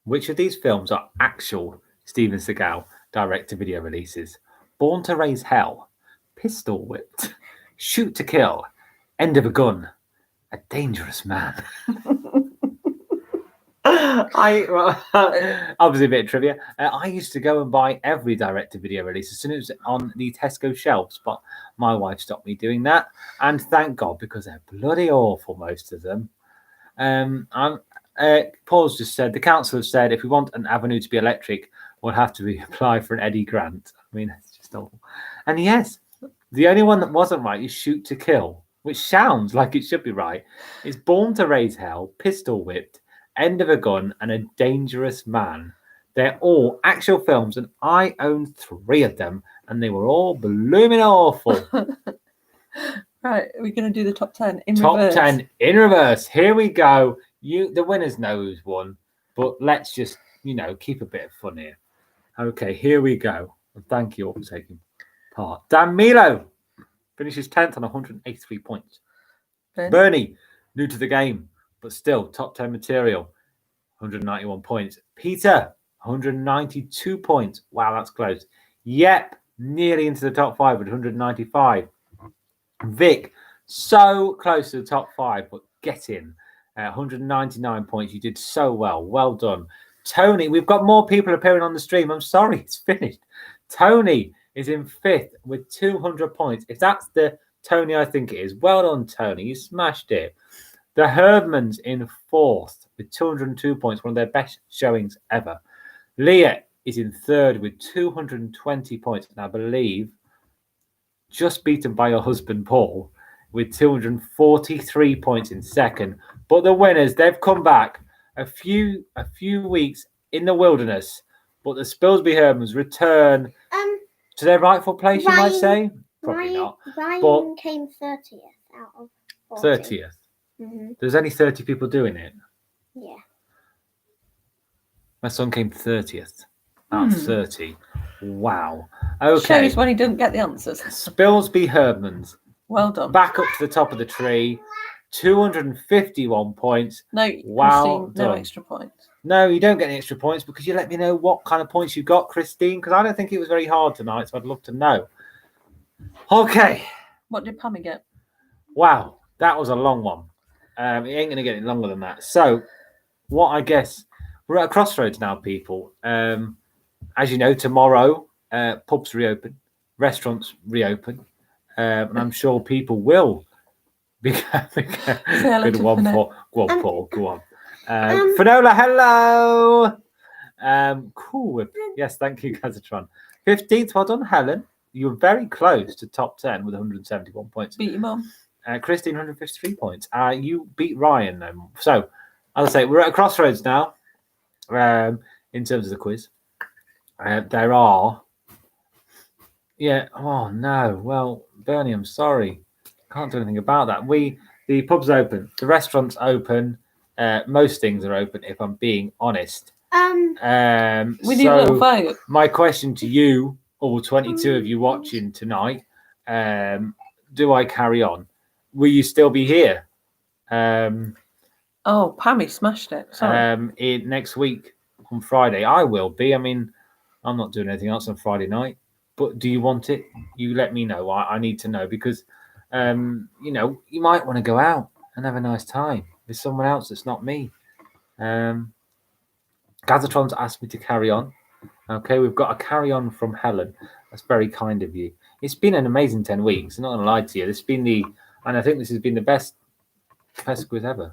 Which of these films are actual Steven Seagal direct-to-video releases? Born to Raise Hell, Pistol Whipped, Shoot to Kill, End of a Gun, A Dangerous Man. Obviously a bit of trivia. I used to go and buy every direct-to-video release as soon as it was on the Tesco shelves, but my wife stopped me doing that. And thank God, because they're bloody awful, most of them. Paul's just said, the council have said if we want an avenue to be electric, we'll have to apply for an Eddie grant. I mean, it's just awful. And yes, the only one that wasn't right is Shoot to Kill, which sounds like it should be right. It's Born to Raise Hell, Pistol Whipped, End of a Gun, and A Dangerous Man. They're all actual films, and I own 3 of them, and they were all blooming awful. Right, we're going to do the top 10 in top reverse. 10 in reverse. Here we go. The winners know who's won, but let's just, keep a bit of fun here. Okay, here we go. And thank you all for taking part. Dan Milo finishes 10th on 183 points. Bernie. Bernie, new to the game, but still top 10 material, 191 points. Peter, 192 points. Wow, that's close. Yep, nearly into the top 5 with 195. Vic, so close to the top 5, but get in. 199 points. You did so well. Well done. Tony, we've got more people appearing on the stream. I'm sorry, it's finished. Tony is in 5th with 200 points. If that's the Tony I think it is, well done, Tony. You smashed it. The Herdmans in 4th with 202 points, one of their best showings ever. Leah is in 3rd with 220 points, and I believe just beaten by her husband, Paul, with 243 points in 2nd. But the winners, they've come back a few weeks in the wilderness, but the Spilsby Herdmans return to their rightful place, you might say. Probably not. Ryan but- came 30th out of 40. 30th. Mm-hmm. There's only 30 people doing it. Yeah. My son came 30th out of 30. Wow. Okay. Shows when he doesn't get the answers. Spilsby Herdmans Well done. back up to the top of the tree. 251 points. No, Wow, Christine, no done. extra points. No, you don't get any extra points because you let me know what kind of points you got, Christine, because I don't think it was very hard tonight, so I'd love to know. Okay. What did Pammy get? Wow, that was a long one. It ain't going to get any longer than that. So, what I guess, we're at a crossroads now, people. As you know, tomorrow, pubs reopen, restaurants reopen, and I'm sure people will be hello good to one Finola. for. Go on, Paul, go on. Finola, hello. Cool. Yes, thank you, Gazatron. 15th, well done, Helen. You were very close to top 10 with 171 points. Beat your mum. Christine, 153 points. You beat Ryan, then. So, as I say, we're at a crossroads now in terms of the quiz. There are... Yeah, oh, no. Well, Bernie, I'm sorry. Can't do anything about that. The pub's open. The restaurant's open. Most things are open, if I'm being honest. We need a little vote. My question to you, all 22 of you watching tonight, do I carry on? Will you still be here? Oh, Pammy smashed it. Sorry. Next week on Friday, I will be. I mean, I'm not doing anything else on Friday night. But do you want it? You let me know. I need to know because, you might want to go out and have a nice time with someone else that's not me. Gazatron's asked me to carry on. Okay, we've got a carry on from Helen. That's very kind of you. It's been an amazing 10 weeks. I'm not going to lie to you. And I think this has been the best quiz ever.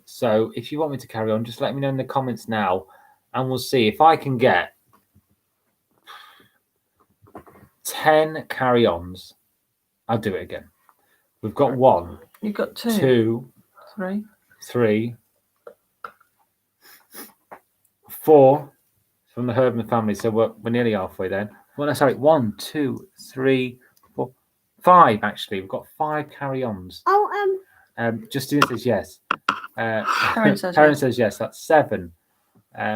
So if you want me to carry on, just let me know in the comments now, and we'll see if I can get 10 carry-ons. I'll do it again. We've got 1, You've got 2, 3. 3, 4 from the Herdman family. So we're nearly halfway then. Well, no, sorry, 1, 2, 3, 4, 5. Actually, we've got 5 carry-ons. Justina says yes. Karen says Karen yes. says yes. That's 7.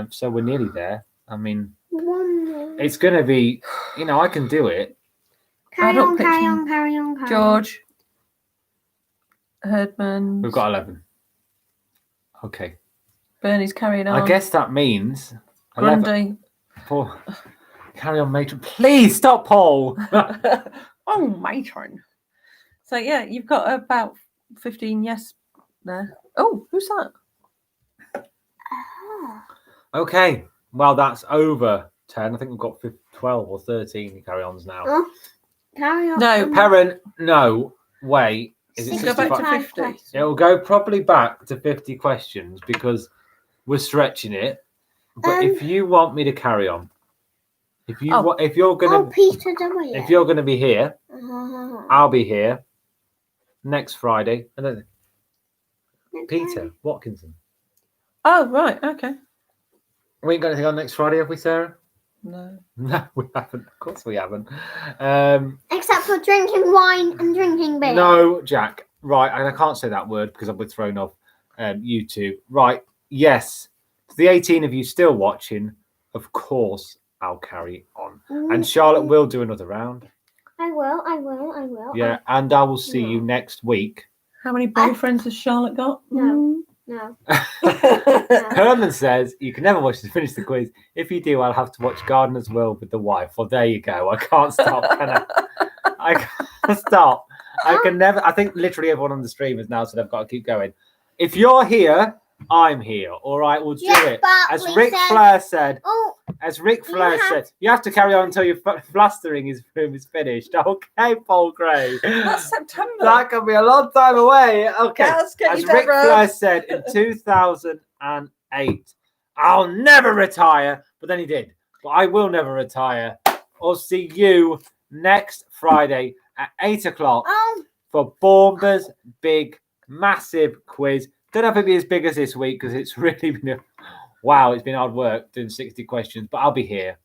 So we're nearly there. I mean, One. it's going to be, I can do it. Carry Adult on, carry pitching. on, carry on, carry on. George. Herdman. We've got 11. Okay. Bernie's carrying on. I guess that means 11. Grundy. 4. Carry on, matron. Please stop, Paul. Oh, matron. So, yeah, you've got about 15 yes there. Oh, who's that? Okay. Well, that's over 10. I think we've got 12 or 13 carry-ons now. Oh, carry on. No, Parent, no. Wait. Is it Go back to 65? 50. questions. It'll go probably back to 50 questions because we're stretching it. But if you want me to carry on, if you're Oh, gonna Peter W. if you're gonna be here, Uh-huh. I'll be here next Friday. And then Next Peter time. Watkinson. Oh, right. Okay. We ain't got anything on next Friday, have we, Sarah? No. No, we haven't. Of course we haven't. Except for drinking wine and drinking beer. No, Jack. Right, and I can't say that word because I've been thrown off YouTube. Right, yes. To the 18 of you still watching, of course I'll carry on. And Charlotte will do another round. I will. Yeah, and I will see you next week How many boyfriends has Charlotte got? No. No. Herman says you can never watch to finish the quiz. If you do, I'll have to watch Gardener's World with the wife. Well, there you go. I can't stop. Can I? I can't stop. I can never. I think literally everyone on the stream has now said I've got to keep going. If you're here, I'm here. All right, we'll do it. As Ric Flair said. Oh, As Ric Flair said, you have to carry on until your flastering room is finished. Okay, Paul Gray. That's September. That can be a long time away. Okay. Let's get As you, Ric Deborah. Flair said in 2008, I'll never retire. But then he did. But I will never retire. I'll see you next Friday at 8 o'clock oh, for Bournemouth's big, massive quiz. Don't know if it'll be as big as this week because it's really been wow, it's been hard work doing 60 questions, but I'll be here.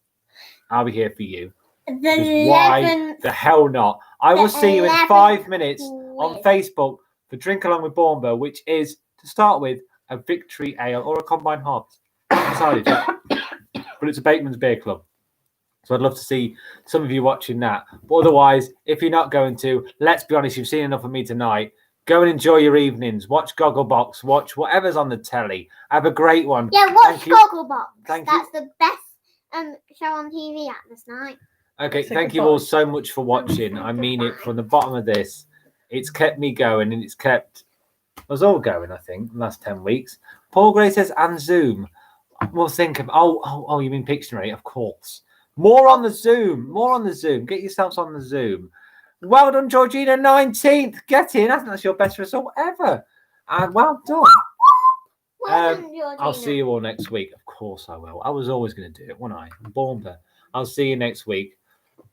I'll be here for you. the 'Cause why 11th. the hell not? I will see you in 11th 5 minutes on quiz. Facebook for Drink Along with Bournemouth, which is, to start with, a victory ale or a combined harvest. Decided yet. But it's a Bateman's Beer Club. So I'd love to see some of you watching that. But otherwise, if you're not going to, let's be honest, you've seen enough of me tonight. Go and enjoy your evenings. Watch Gogglebox. Watch whatever's on the telly. Have a great one. Yeah, watch Thank you. Gogglebox. Thank you. That's the best show on TV at this night. Okay, Say thank you goodbye. all so much for watching. I mean it from the bottom of this. It's kept me going and it's kept us all going, I think, the last 10 weeks. Paul Gray says, and Zoom. We'll think of, oh, you mean Pictionary? Of course. More on the Zoom. More on the Zoom. Get yourselves on the Zoom. Well done, Georgina, 19th. Get in. I think that's your best result ever. And well done. Well done, Georgina. I'll see you all next week. Of course I will. I was always going to do it, wasn't I? Bournemouth. I'll see you next week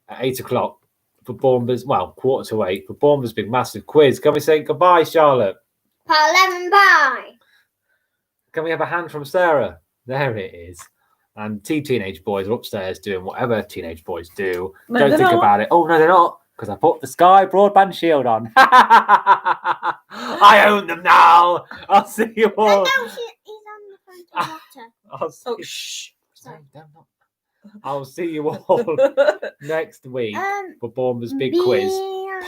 at 8 o'clock for Bournemouth's, well, 7:45 for Bournemouth's big massive quiz. Can we say goodbye, Charlotte? Part 11 bye. Can we have a hand from Sarah? There it is. And two teenage boys are upstairs doing whatever teenage boys do. No, Don't they're think not. about it. Oh, no, they're not. Because I put the Sky Broadband Shield on. I own them now. I'll see you Oh, all. no, he's on the phone to Lotta. I'll see, Oh, shh. I'll see you all next week for Bournemouth's big quiz.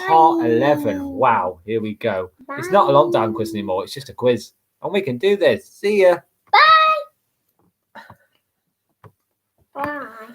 Part 11. Wow, here we go. It's not a lockdown quiz anymore. It's just a quiz. And we can do this. See ya. Bye.